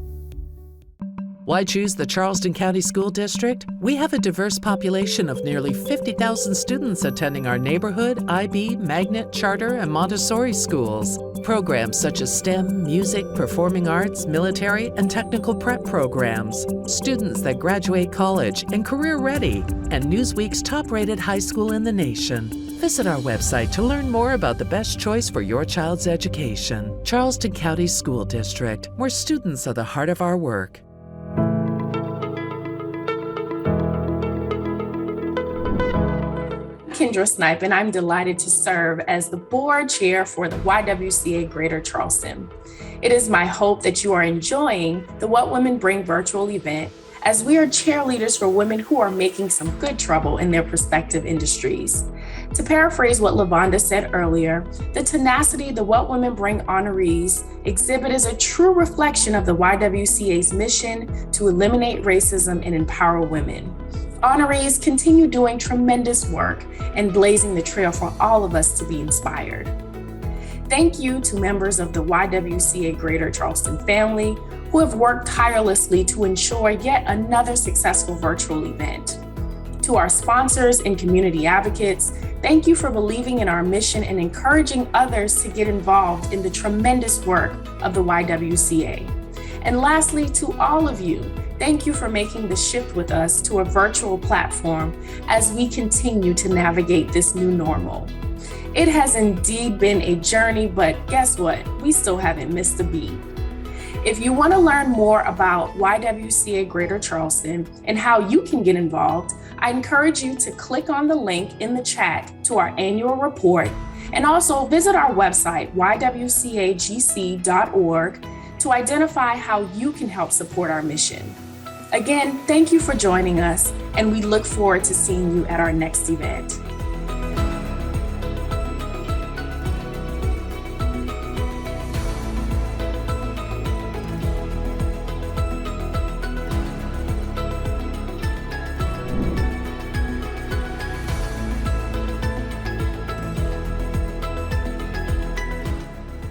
Why choose the Charleston County School District? We have a diverse population of nearly 50,000 students attending our neighborhood, IB, magnet, charter, and Montessori schools. Programs such as STEM, music, performing arts, military, and technical prep programs. Students that graduate college and career ready. And Newsweek's top-rated high school in the nation. Visit our website to learn more about the best choice for your child's education. Charleston County School District, where students are the heart of our work. Kendra Snipe, and I'm delighted to serve as the board chair for the YWCA Greater Charleston. It is my hope that you are enjoying the What Women Bring virtual event, as we are cheerleaders for women who are making some good trouble in their respective industries. To paraphrase what Lavonda said earlier, the tenacity the What Women Bring honorees exhibit is a true reflection of the YWCA's mission to eliminate racism and empower women. Honorees continue doing tremendous work and blazing the trail for all of us to be inspired. Thank you to members of the YWCA Greater Charleston family who have worked tirelessly to ensure yet another successful virtual event. To our sponsors and community advocates, thank you for believing in our mission and encouraging others to get involved in the tremendous work of the YWCA. And lastly, to all of you, thank you for making the shift with us to a virtual platform as we continue to navigate this new normal. It has indeed been a journey, but guess what? We still haven't missed a beat. If you want to learn more about YWCA Greater Charleston and how you can get involved, I encourage you to click on the link in the chat to our annual report, and also visit our website, ywcagc.org, to identify how you can help support our mission. Again, thank you for joining us, and we look forward to seeing you at our next event.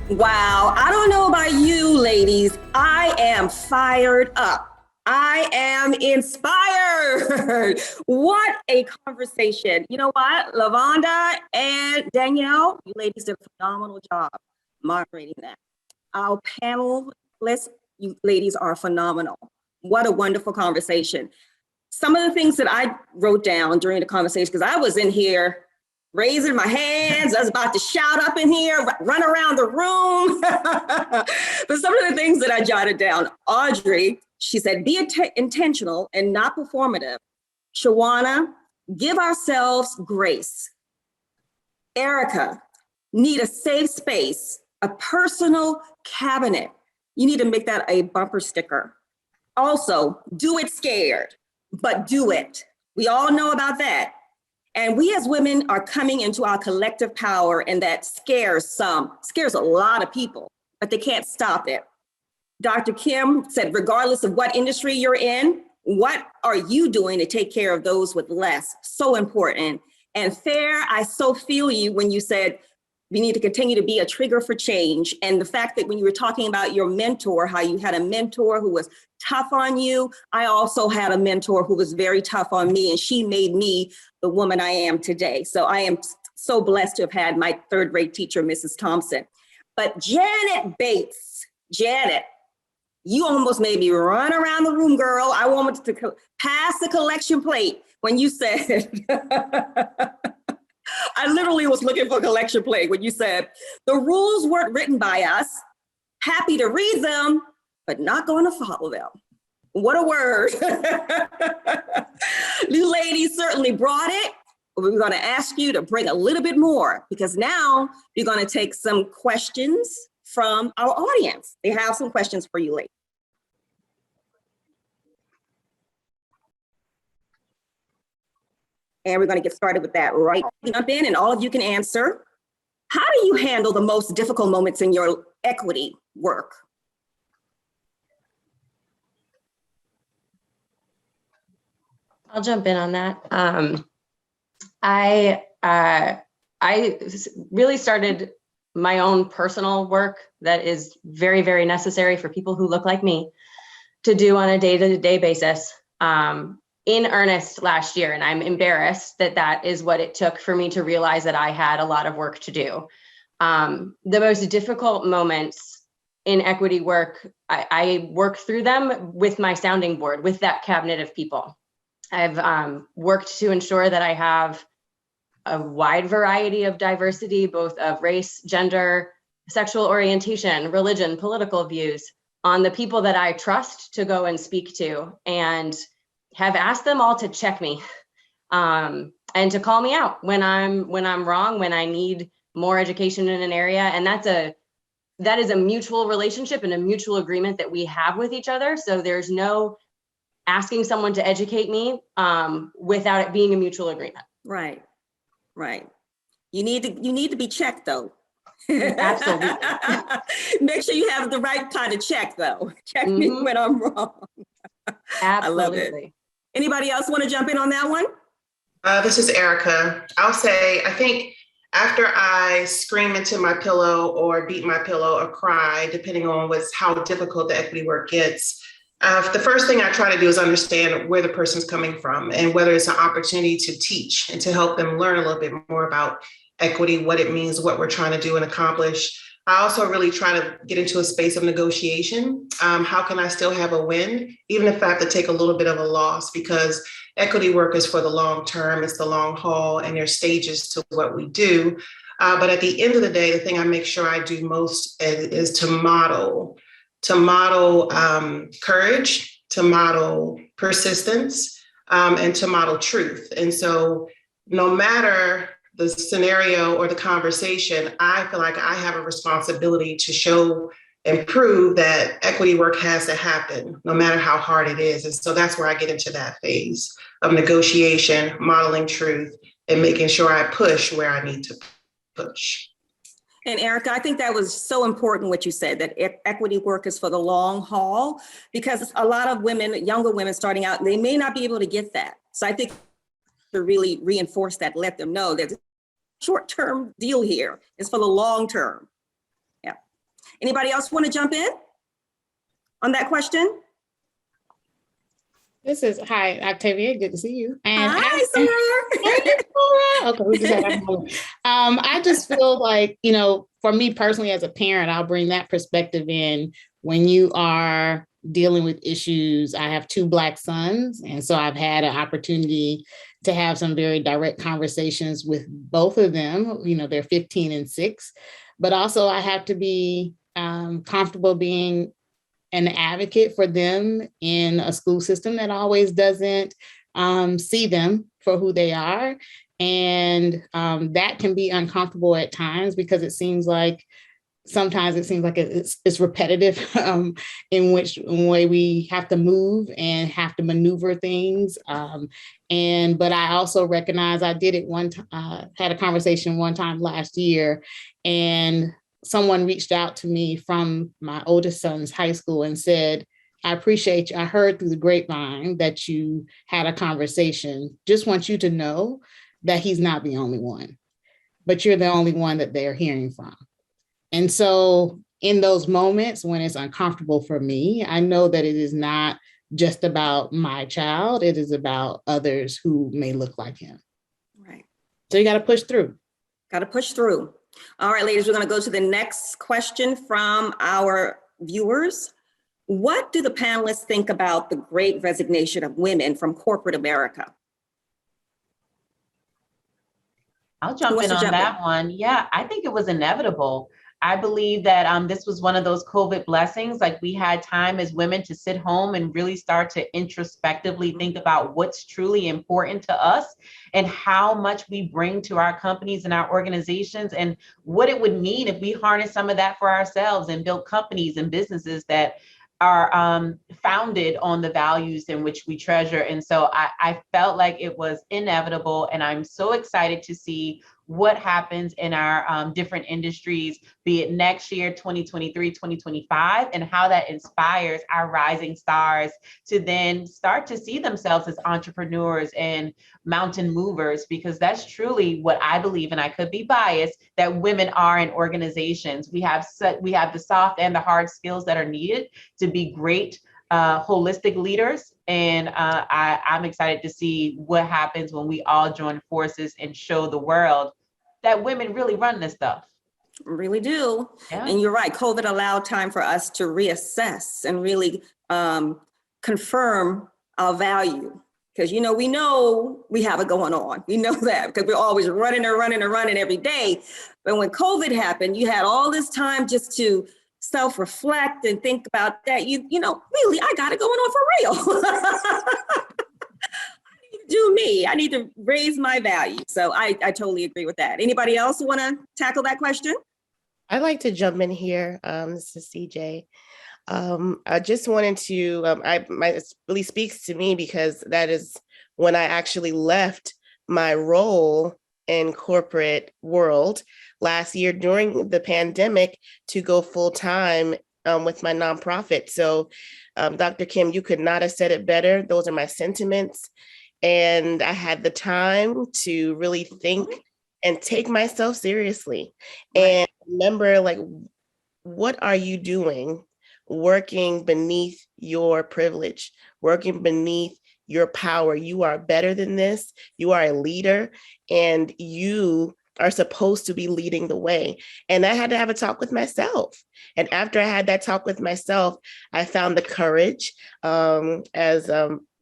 Wow, I don't know about you ladies, I am fired up. I am inspired. What a conversation. You know what? Lavonda and Danielle, you ladies did a phenomenal job moderating that. Our panelists, you ladies are phenomenal. What a wonderful conversation. Some of the things that I wrote down during the conversation, because I was in here raising my hands, I was about to shout up in here, run around the room. But some of the things that I jotted down, Audrey, she said, be intentional and not performative. Shawana, give ourselves grace. Erica, need a safe space, a personal cabinet. You need to make that a bumper sticker. Also, do it scared, but do it. We all know about that. And we as women are coming into our collective power, and that scares a lot of people, but they can't stop it. Dr. Kim said, regardless of what industry you're in, what are you doing to take care of those with less? So important. And Fair, I so feel you when you said, we need to continue to be a trigger for change. And the fact that when you were talking about your mentor, how you had a mentor who was tough on you, I also had a mentor who was very tough on me, and she made me the woman I am today. So I am so blessed to have had my third-grade teacher, Mrs. Thompson. But Janet Bates, Janet, you almost made me run around the room, girl. I wanted to pass the collection plate when you said, I literally was looking for a collection plate when you said, the rules weren't written by us, happy to read them, but not going to follow them. What a word. You ladies certainly brought it. We're going to ask you to bring a little bit more, because now you're going to take some questions from our audience. They have some questions for you ladies. And we're going to get started with that right. Jump in and all of you can answer. How do you handle the most difficult moments in your equity work? I'll jump in on that. I really started my own personal work that is very, very necessary for people who look like me to do on a day-to-day basis in earnest last year. And I'm embarrassed that that is what it took for me to realize that I had a lot of work to do. The most difficult moments in equity work, I work through them with my sounding board, with that cabinet of people. I've worked to ensure that I have a wide variety of diversity, both of race, gender, sexual orientation, religion, political views, on the people that I trust to go and speak to, and have asked them all to check me and to call me out when I'm wrong, when I need more education in an area. And that is a mutual relationship and a mutual agreement that we have with each other. So there's no asking someone to educate me without it being a mutual agreement. Right, right. You need to be checked though. Absolutely. Make sure you have the right kind of check though. Check me when I'm wrong. Absolutely. I love it. Anybody else want to jump in on that one? This is Erica. I'll say, I think after I scream into my pillow or beat my pillow or cry, depending on how difficult the equity work gets, the first thing I try to do is understand where the person's coming from and whether it's an opportunity to teach and to help them learn a little bit more about equity, what it means, what we're trying to do and accomplish. I also really try to get into a space of negotiation. How can I still have a win, even if I have to take a little bit of a loss, because equity work is for the long term, it's the long haul, and there's stages to what we do. But at the end of the day, the thing I make sure I do most is to model courage, to model persistence, and to model truth. And so no matter the scenario or the conversation, I feel like I have a responsibility to show and prove that equity work has to happen, no matter how hard it is. And so that's where I get into that phase of negotiation, modeling truth, and making sure I push where I need to push. And Erica, I think that was so important what you said, that equity work is for the long haul, because a lot of women, younger women starting out, they may not be able to get that. So I think to really reinforce that, let them know that short-term deal here is for the long term. Yeah. Anybody else want to jump in on that question? Hi, Octavia. Good to see you. And Hi, Sarah. Okay, we just had a moment. I just feel like, for me personally as a parent, I'll bring that perspective in when you are dealing with issues. I have 2 Black sons, and so I've had an opportunity to have some very direct conversations with both of them. They're 15 and 6, but also I have to be comfortable being an advocate for them in a school system that always doesn't see them for who they are. And that can be uncomfortable at times because sometimes it seems like it's repetitive in way we have to move and have to maneuver things. But I also recognize I did it had a conversation one time last year, and someone reached out to me from my oldest son's high school and said, I appreciate you. I heard through the grapevine that you had a conversation. Just want you to know that he's not the only one, but you're the only one that they're hearing from. And so in those moments when it's uncomfortable for me, I know that it is not just about my child. It is about others who may look like him. Right. So you got to push through. Got to push through. All right, ladies, we're going to go to the next question from our viewers. What do the panelists think about the great resignation of women from corporate America? I'll jump in on that one. Yeah, I think it was inevitable. I believe that this was one of those COVID blessings. Like, we had time as women to sit home and really start to introspectively think about what's truly important to us and how much we bring to our companies and our organizations, and what it would mean if we harness some of that for ourselves and build companies and businesses that are founded on the values in which we treasure. And so I felt like it was inevitable, and I'm so excited to see what happens in our different industries, be it next year, 2023, 2025, and how that inspires our rising stars to then start to see themselves as entrepreneurs and mountain movers, because that's truly what I believe, and I could be biased, that women are in organizations. We have the soft and the hard skills that are needed to be great holistic leaders. And I'm excited to see what happens when we all join forces and show the world that women really run this stuff. Really do. Yeah. And you're right, COVID allowed time for us to reassess and really confirm our value. Because, we know we have it going on. We know that because we're always running every day. But when COVID happened, you had all this time just to self-reflect and think about that. Really, I got it going on for real. I need to do me. I need to raise my value. So I totally agree with that. Anybody else want to tackle that question? I'd like to jump in here. This is CJ. I just wanted to, it really speaks to me because that is when I actually left my role in corporate world last year during the pandemic to go full time with my nonprofit. So Dr. Kim, you could not have said it better. Those are my sentiments. And I had the time to really think and take myself seriously and remember, like, what are you doing working beneath your privilege, working beneath your power? You are better than this. You are a leader, and you are supposed to be leading the way. And I had to have a talk with myself. And after I had that talk with myself, I found the courage. As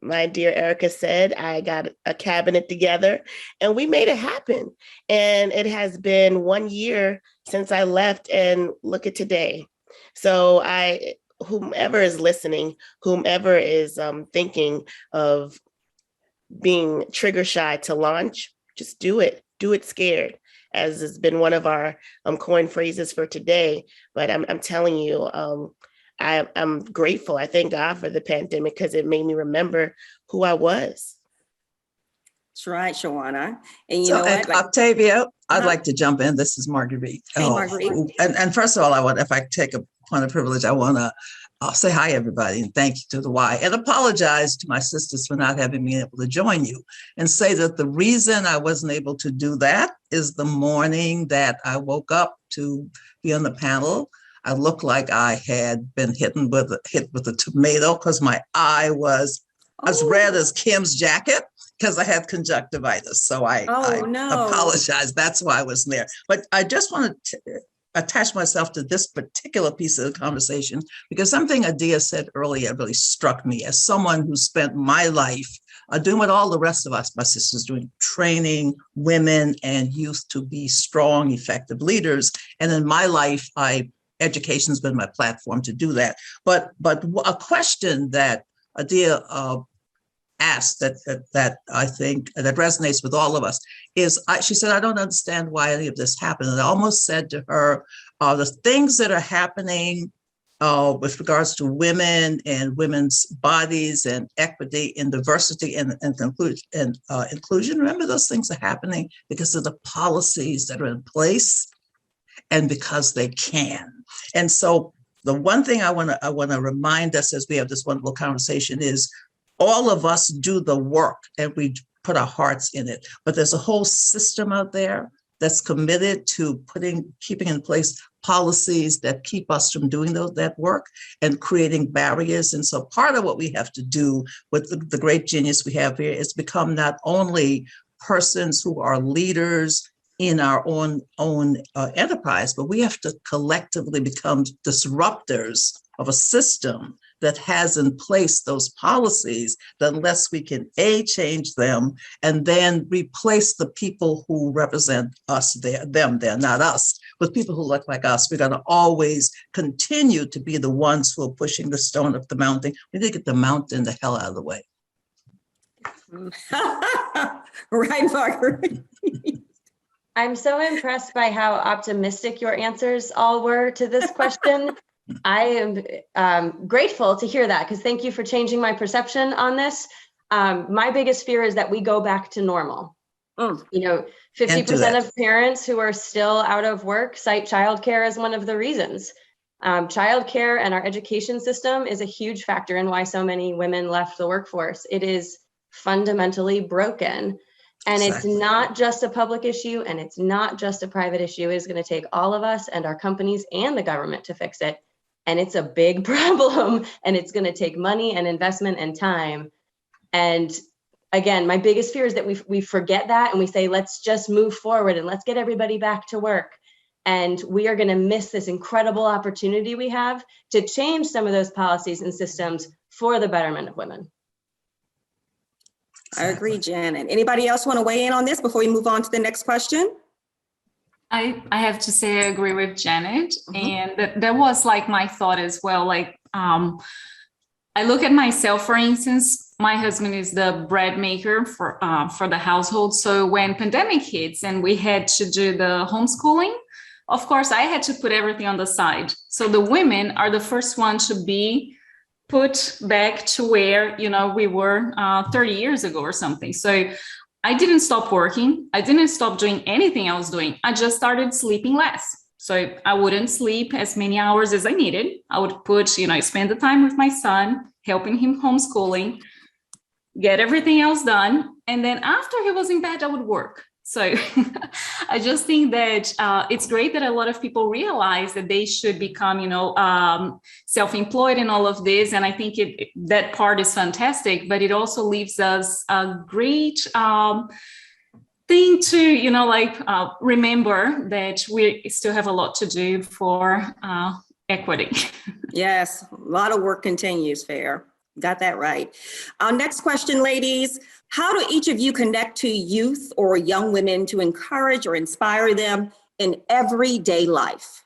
my dear Erica said, I got a cabinet together and we made it happen. And it has been 1 year since I left, and look at today. So whomever is listening, whomever is thinking of being trigger shy to launch, just do it. Do it scared, as has been one of our coin phrases for today. But I'm telling you, I'm grateful. I thank God for the pandemic because it made me remember who I was. That's right, Shawana. And Octavia, I'd like to jump in. This is Marguerite. Hey, Marguerite. And first of all, if I take a point of privilege, I'll say hi, everybody, and thank you to the Y, and apologize to my sisters for not having been able to join you, and say that the reason I wasn't able to do that is the morning that I woke up to be on the panel, I looked like I had been hit with a tomato because my eye was as red as Kim's jacket because I had conjunctivitis. So I apologize. That's why I was there. But I just want to attach myself to this particular piece of the conversation because something Adia said earlier really struck me as someone who spent my life doing what all the rest of us, my sisters, doing, training women and youth to be strong, effective leaders. And in my life, education's been my platform to do that. But a question that Adia asked that I think that resonates with all of us is, she said, I don't understand why any of this happened. And I almost said to her, the things that are happening with regards to women and women's bodies and equity and diversity and inclusion, remember those things are happening because of the policies that are in place and because they can. And so the one thing I want to remind us as we have this wonderful conversation is all of us do the work and we put our hearts in it, but there's a whole system out there that's committed to keeping in place policies that keep us from doing that work and creating barriers. And so part of what we have to do with the great genius we have here is become not only persons who are leaders in our own enterprise, but we have to collectively become disruptors of a system that has in place those policies that unless we can change them and then replace the people who represent us them there, not us, with people who look like us, we're going to always continue to be the ones who are pushing the stone up the mountain. We need to get the mountain the hell out of the way. Right, Margaret. I'm so impressed by how optimistic your answers all were to this question. I am grateful to hear that because thank you for changing my perception on this. My biggest fear is that we go back to normal. You know, 50% of parents who are still out of work cite childcare as one of the reasons. Childcare and our education system is a huge factor in why so many women left the workforce. It is fundamentally broken. And It's not just a public issue and it's not just a private issue. It's going to take all of us and our companies and the government to fix it. And it's a big problem and it's going to take money and investment and time. And again, my biggest fear is that we forget that and we say, let's just move forward and let's get everybody back to work. And we are going to miss this incredible opportunity we have to change some of those policies and systems for the betterment of women. I agree, Janet. Anybody else want to weigh in on this before we move on to the next question? I have to say I agree with Janet, and that was like my thought as well. Like I look at myself, for instance, my husband is the bread maker for the household. So when pandemic hits and we had to do the homeschooling, of course, I had to put everything on the side. So the women are the first one to be put back to where, we were 30 years ago or something. So I didn't stop working. I didn't stop doing anything I was doing. I just started sleeping less. So I wouldn't sleep as many hours as I needed. I would spend the time with my son, helping him homeschooling, get everything else done. And then after he was in bed, I would work. So I just think that it's great that a lot of people realize that they should become, self-employed and all of this. And I think that part is fantastic, but it also leaves us a great thing to, remember that we still have a lot to do for equity. Yes, a lot of work continues, Fair. Got that right. Our next question, ladies. How do each of you connect to youth or young women to encourage or inspire them in everyday life?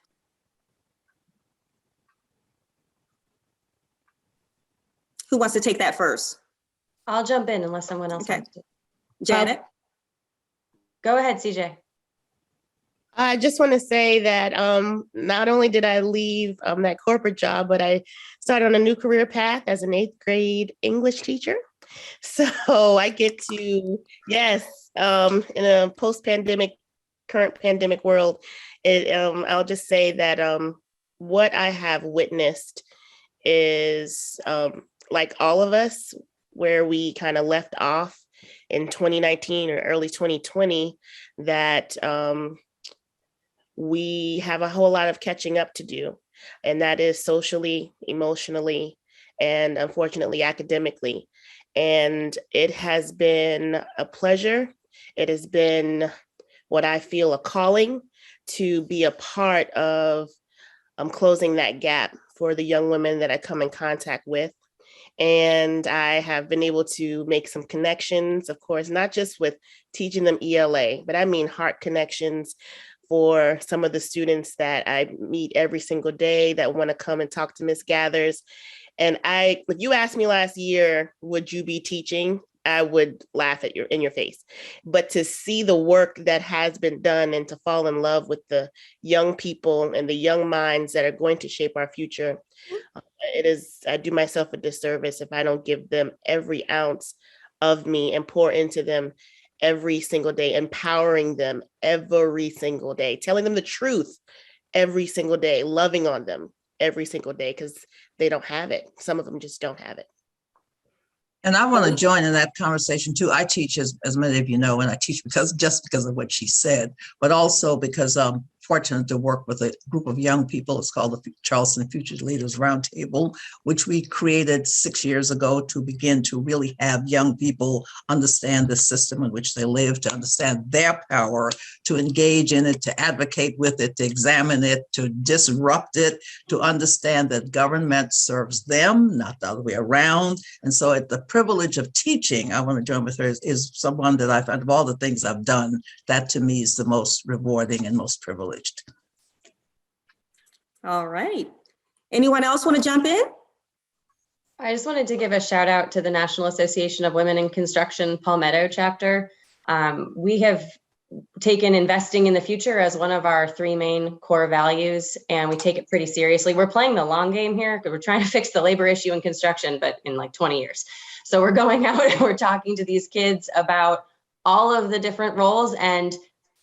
Who wants to take that first? I'll jump in unless someone else wants to. Janet? Go ahead, CJ. I just want to say that not only did I leave that corporate job, but I started on a new career path as an 8th grade English teacher. So I get to, in a post-pandemic, current pandemic world, I'll just say that what I have witnessed is like all of us, where we kind of left off in 2019 or early 2020, that we have a whole lot of catching up to do. And that is socially, emotionally, and unfortunately, academically. And it has been a pleasure. It has been what I feel a calling to be a part of closing that gap for the young women that I come in contact with. And I have been able to make some connections, of course, not just with teaching them ELA, but I mean heart connections for some of the students that I meet every single day that want to come and talk to Miss Gathers. And if you asked me last year, would you be teaching? I would laugh in your face. But to see the work that has been done and to fall in love with the young people and the young minds that are going to shape our future, I do myself a disservice if I don't give them every ounce of me and pour into them every single day, empowering them every single day, telling them the truth every single day, loving on them every single day, because they don't have it. Some of them just don't have it. And I want to join in that conversation too. I teach, as many of you know, and I teach just because of what she said, but also because I'm fortunate to work with a group of young people. It's called the Charleston Future Leaders Roundtable, which we created 6 years ago to begin to really have young people understand the system in which they live, to understand their power, to engage in it, to advocate with it, to examine it, to disrupt it, to understand that government serves them, not the other way around. And so at the privilege of teaching, I want to join with her, is someone that I find, of all the things I've done, that to me is the most rewarding and most privileged. All right. Anyone else want to jump in? I just wanted to give a shout out to the National Association of Women in Construction Palmetto chapter. We have taken investing in the future as one of our 3 main core values, and we take it pretty seriously. We're playing the long game here because we're trying to fix the labor issue in construction, but in like 20 years. So we're going out and we're talking to these kids about all of the different roles. And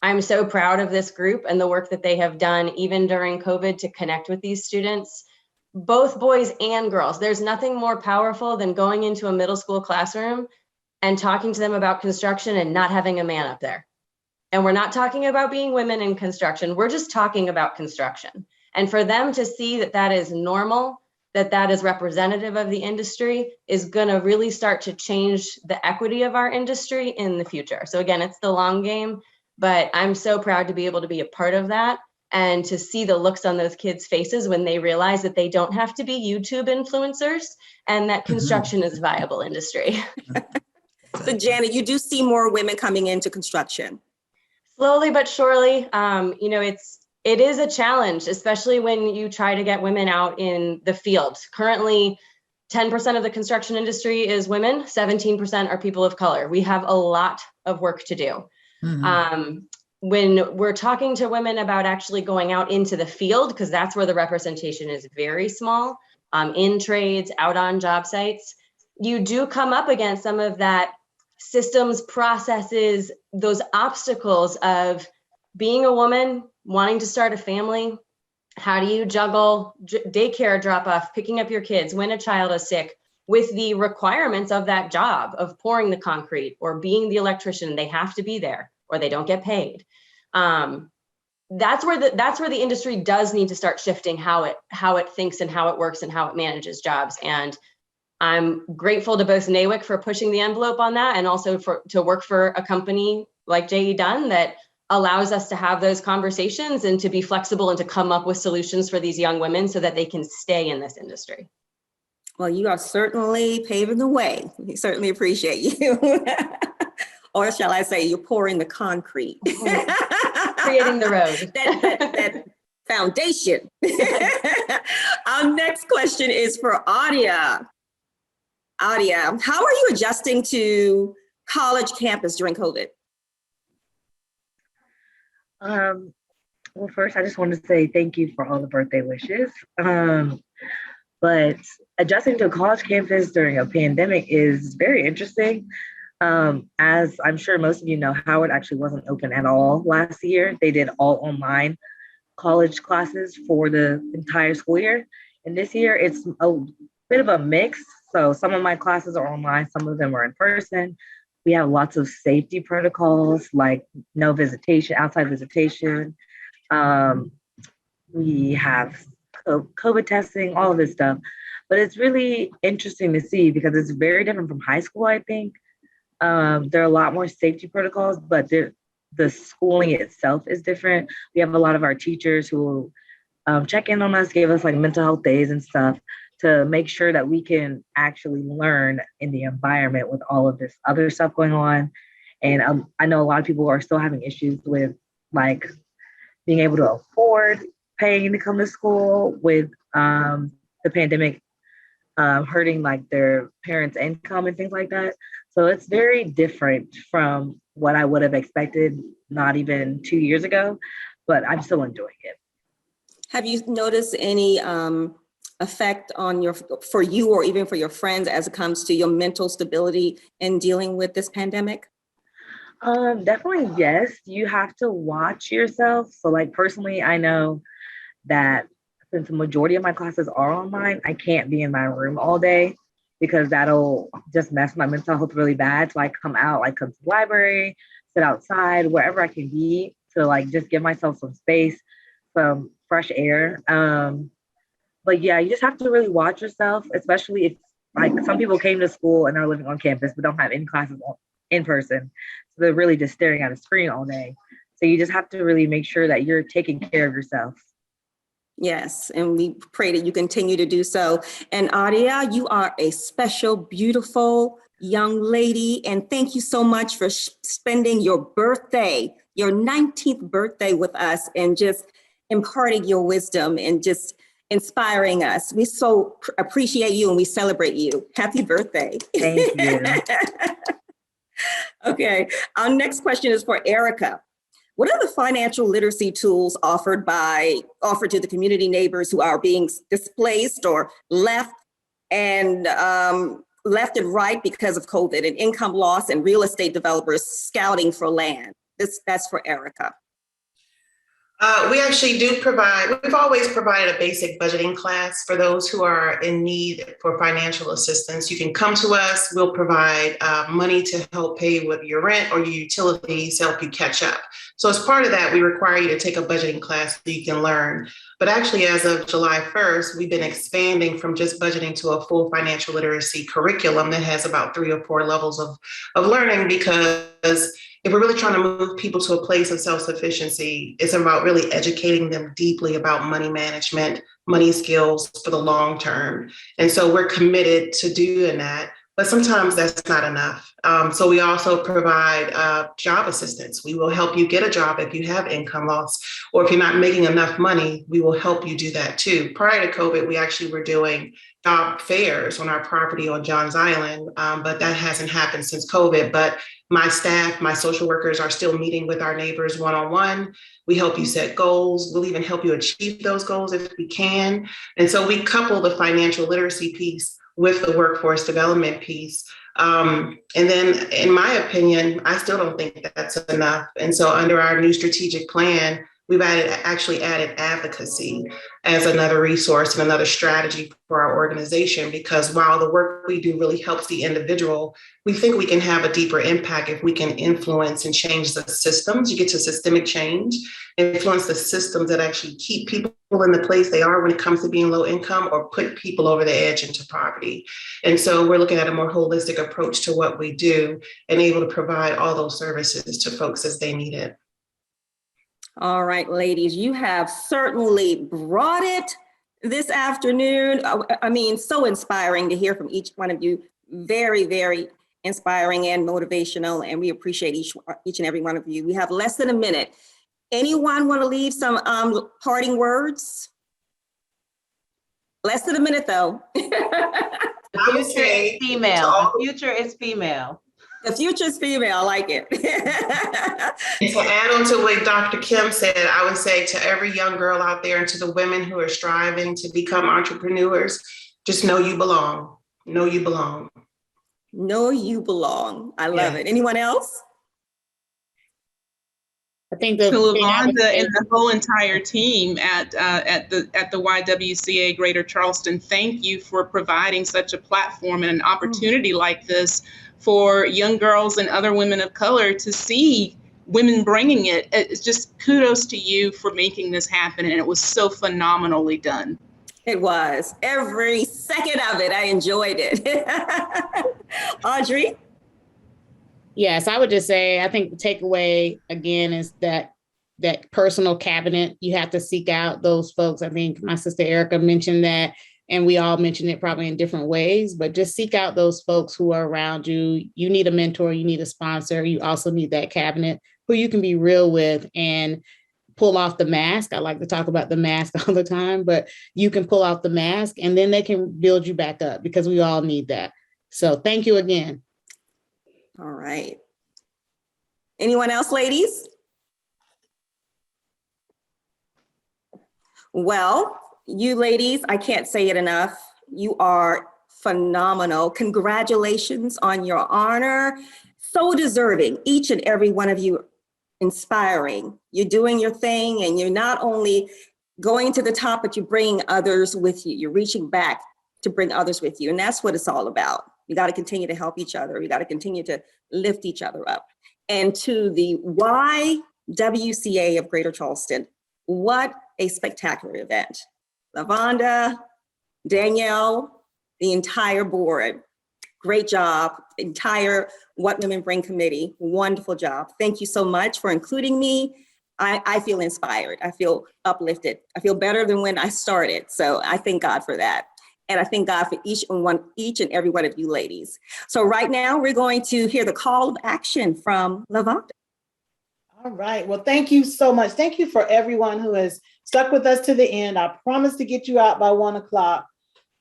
I'm so proud of this group and the work that they have done, even during COVID, to connect with these students, both boys and girls. There's nothing more powerful than going into a middle school classroom and talking to them about construction and not having a man up there. And we're not talking about being women in construction. We're just talking about construction. And for them to see that that is normal, that is representative of the industry, is going to really start to change the equity of our industry in the future. So again, it's the long game, but I'm so proud to be able to be a part of that and to see the looks on those kids' faces when they realize that they don't have to be YouTube influencers and that construction is a viable industry. So Janet, you do see more women coming into construction. Slowly but surely. It is a challenge, especially when you try to get women out in the field. Currently, 10% of the construction industry is women, 17% are people of color. We have a lot of work to do. Mm-hmm. When we're talking to women about actually going out into the field, because that's where the representation is very small, in trades, out on job sites, you do come up against some of that systems, processes, those obstacles of being a woman, wanting to start a family. How do you juggle daycare drop off, picking up your kids when a child is sick, with the requirements of that job of pouring the concrete or being the electrician? They have to be there or they don't get paid. That's where the industry does need to start shifting how it thinks and how it works and how it manages jobs. And I'm grateful to both NAWIC for pushing the envelope on that, and also to work for a company like J.E. Dunn that allows us to have those conversations and to be flexible and to come up with solutions for these young women so that they can stay in this industry. Well, you are certainly paving the way. We certainly appreciate you. Or shall I say, you're pouring the concrete. Creating the road. that foundation. Our next question is for Adia. Adia, how are you adjusting to college campus during COVID? Well, first, I just want to say thank you for all the birthday wishes. But adjusting to a college campus during a pandemic is very interesting. As I'm sure most of you know, Howard actually wasn't open at all last year. They did all online college classes for the entire school year. And this year, it's a bit of a mix. So some of my classes are online, some of them are in person. We have lots of safety protocols, like no visitation, outside visitation. We have COVID testing, all of this stuff. But it's really interesting to see because it's very different from high school, I think. There are a lot more safety protocols, but the schooling itself is different. We have a lot of our teachers who check in on us, give us like mental health days and stuff to make sure that we can actually learn in the environment with all of this other stuff going on. And I know a lot of people are still having issues with like being able to afford paying to come to school with the pandemic hurting like their parents' income and things like that. So it's very different from what I would have expected not even 2 years ago, but I'm still enjoying it. Have you noticed any effect on for you or even for your friends as it comes to your mental stability in dealing with this pandemic? Definitely, yes. You have to watch yourself. So like personally, I know that since the majority of my classes are online, I can't be in my room all day because that'll just mess my mental health really bad. So I come out, like come to the library, sit outside, wherever I can be to like just give myself some space, some fresh air. But yeah, you just have to really watch yourself, especially if like some people came to school and are living on campus but don't have any classes in person. So they're really just staring at a screen all day. So you just have to really make sure that you're taking care of yourself. Yes, and we pray that you continue to do so. And Adia, you are a special, beautiful young lady. And thank you so much for spending your birthday, your 19th birthday with us and just imparting your wisdom and just inspiring us. We so appreciate you and we celebrate you. Happy birthday. Thank you. Okay, our next question is for Erica. What are the financial literacy tools offered to the community neighbors who are being displaced or left and right because of COVID and income loss and real estate developers scouting for land? That's for Erica. We actually do we've always provided a basic budgeting class for those who are in need for financial assistance. You can come to us, we'll provide money to help pay with your rent or your utilities to help you catch up. So as part of that, we require you to take a budgeting class so you can learn. But actually, as of July 1st, we've been expanding from just budgeting to a full financial literacy curriculum that has about 3 or 4 levels of learning, because if we're really trying to move people to a place of self-sufficiency, it's about really educating them deeply about money management, money skills for the long term. And so we're committed to doing that, but sometimes that's not enough. So we also provide job assistance. We will help you get a job if you have income loss, or if you're not making enough money, we will help you do that too. Prior to COVID, we actually were doing job fairs on our property on Johns Island, but that hasn't happened since COVID. But my staff, my social workers are still meeting with our neighbors one-on-one. We help you set goals. We'll even help you achieve those goals if we can. And so we couple the financial literacy piece with the workforce development piece. And then in my opinion, I still don't think that's enough. And so under our new strategic plan, we've actually added advocacy as another resource and another strategy for our organization, because while the work we do really helps the individual, we think we can have a deeper impact if we can influence and change the systems. You get to systemic change, influence the systems that actually keep people in the place they are when it comes to being low income or put people over the edge into poverty. And so we're looking at a more holistic approach to what we do and able to provide all those services to folks as they need it. All right, ladies, you have certainly brought it this afternoon. I mean, so inspiring to hear from each one of you. Very, very inspiring and motivational, and we appreciate each and every one of you. We have less than a minute. Anyone want to leave some parting words? Less than a minute, though. The future is female. The future is female. The future is female. I like it. And to add on to what Dr. Kim said, I would say to every young girl out there and to the women who are striving to become entrepreneurs, just know you belong. Know you belong. Know you belong. I love it. Anyone else? I think to LaVonda and the whole entire team at the YWCA Greater Charleston, thank you for providing such a platform and an opportunity like this for young girls and other women of color to see women bringing it. It's just kudos to you for making this happen, and it was so phenomenally done. It was. Every second of it, I enjoyed it. Audrey? Yes, I would just say, I think the takeaway again is that personal cabinet, you have to seek out those folks. I think my sister Erica mentioned that, and we all mentioned it probably in different ways, but just seek out those folks who are around you. You need a mentor, you need a sponsor. You also need that cabinet who you can be real with and pull off the mask. I like to talk about the mask all the time, but you can pull off the mask and then they can build you back up, because we all need that. So thank you again. All right. Anyone else, ladies? Well, you ladies, I can't say it enough. You are phenomenal. Congratulations on your honor. So deserving, each and every one of you, inspiring. You're doing your thing, and you're not only going to the top, but you're bringing others with you. You're reaching back to bring others with you. And that's what it's all about. You got to continue to help each other. You got to continue to lift each other up. And to the YWCA of Greater Charleston, what a spectacular event. LaVonda, Danielle, the entire board, great job. Entire What Women Bring committee, wonderful job. Thank you so much for including me. I feel inspired. I feel uplifted. I feel better than when I started. So I thank God for that. And I thank God for each and every one of you ladies. So right now we're going to hear the call of action from LaVonda. All right. Well, thank you so much. Thank you for everyone who has stuck with us to the end. I promise to get you out by 1 o'clock.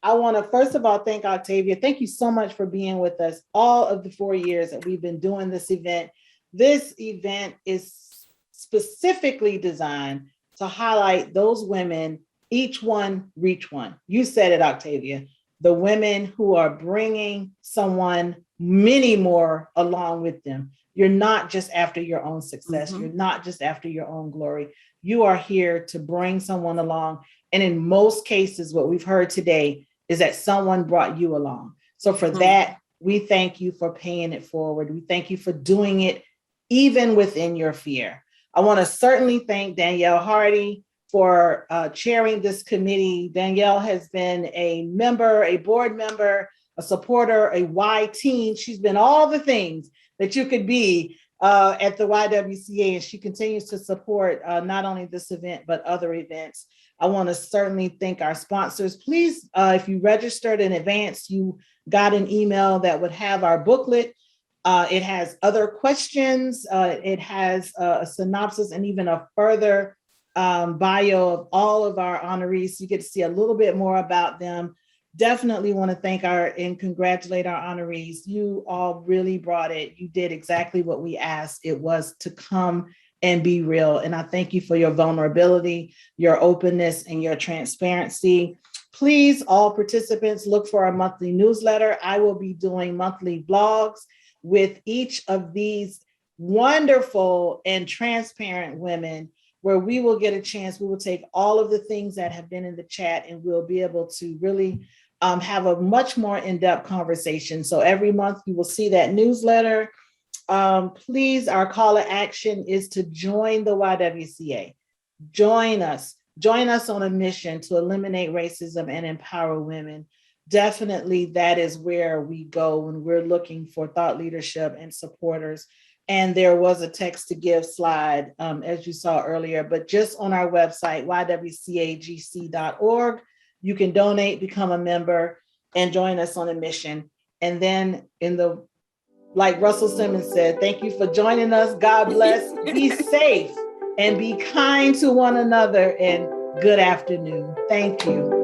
I want to first of all thank Octavia. Thank you so much for being with us all of the 4 years that we've been doing this event. This event is specifically designed to highlight those women, each one reach one. You said it, Octavia. The women who are bringing someone, many more along with them. You're not just after your own success. You're not just after your own glory. You are here to bring someone along. And in most cases, what we've heard today is that someone brought you along. So for that, we thank you for paying it forward. We thank you for doing it even within your fear. I want to certainly thank Danielle Hardy for chairing this committee. Danielle has been a member, a board member, a supporter, a Y teen. She's been all the things that you could be at the YWCA, and she continues to support not only this event, but other events. I want to certainly thank our sponsors. Please, if you registered in advance, you got an email that would have our booklet. It has other questions. It has a synopsis and even a further bio of all of our honorees. So you get to see a little bit more about them. Definitely want to thank and congratulate our honorees. You all really brought it. You did exactly what we asked. It was to come and be real. And I thank you for your vulnerability, your openness, and your transparency. Please, all participants, look for our monthly newsletter. I will be doing monthly blogs with each of these wonderful and transparent women, where we will get a chance. We will take all of the things that have been in the chat, and we'll be able to really have a much more in-depth conversation. So every month you will see that newsletter. Please, our call to action is to join the YWCA. Join us on a mission to eliminate racism and empower women. Definitely that is where we go when we're looking for thought leadership and supporters. And there was a text to give slide, as you saw earlier, but just on our website, ywcagc.org, you can donate, become a member, and join us on a mission. And then like Russell Simmons said, thank you for joining us. God bless. Be safe and be kind to one another, and good afternoon. Thank you.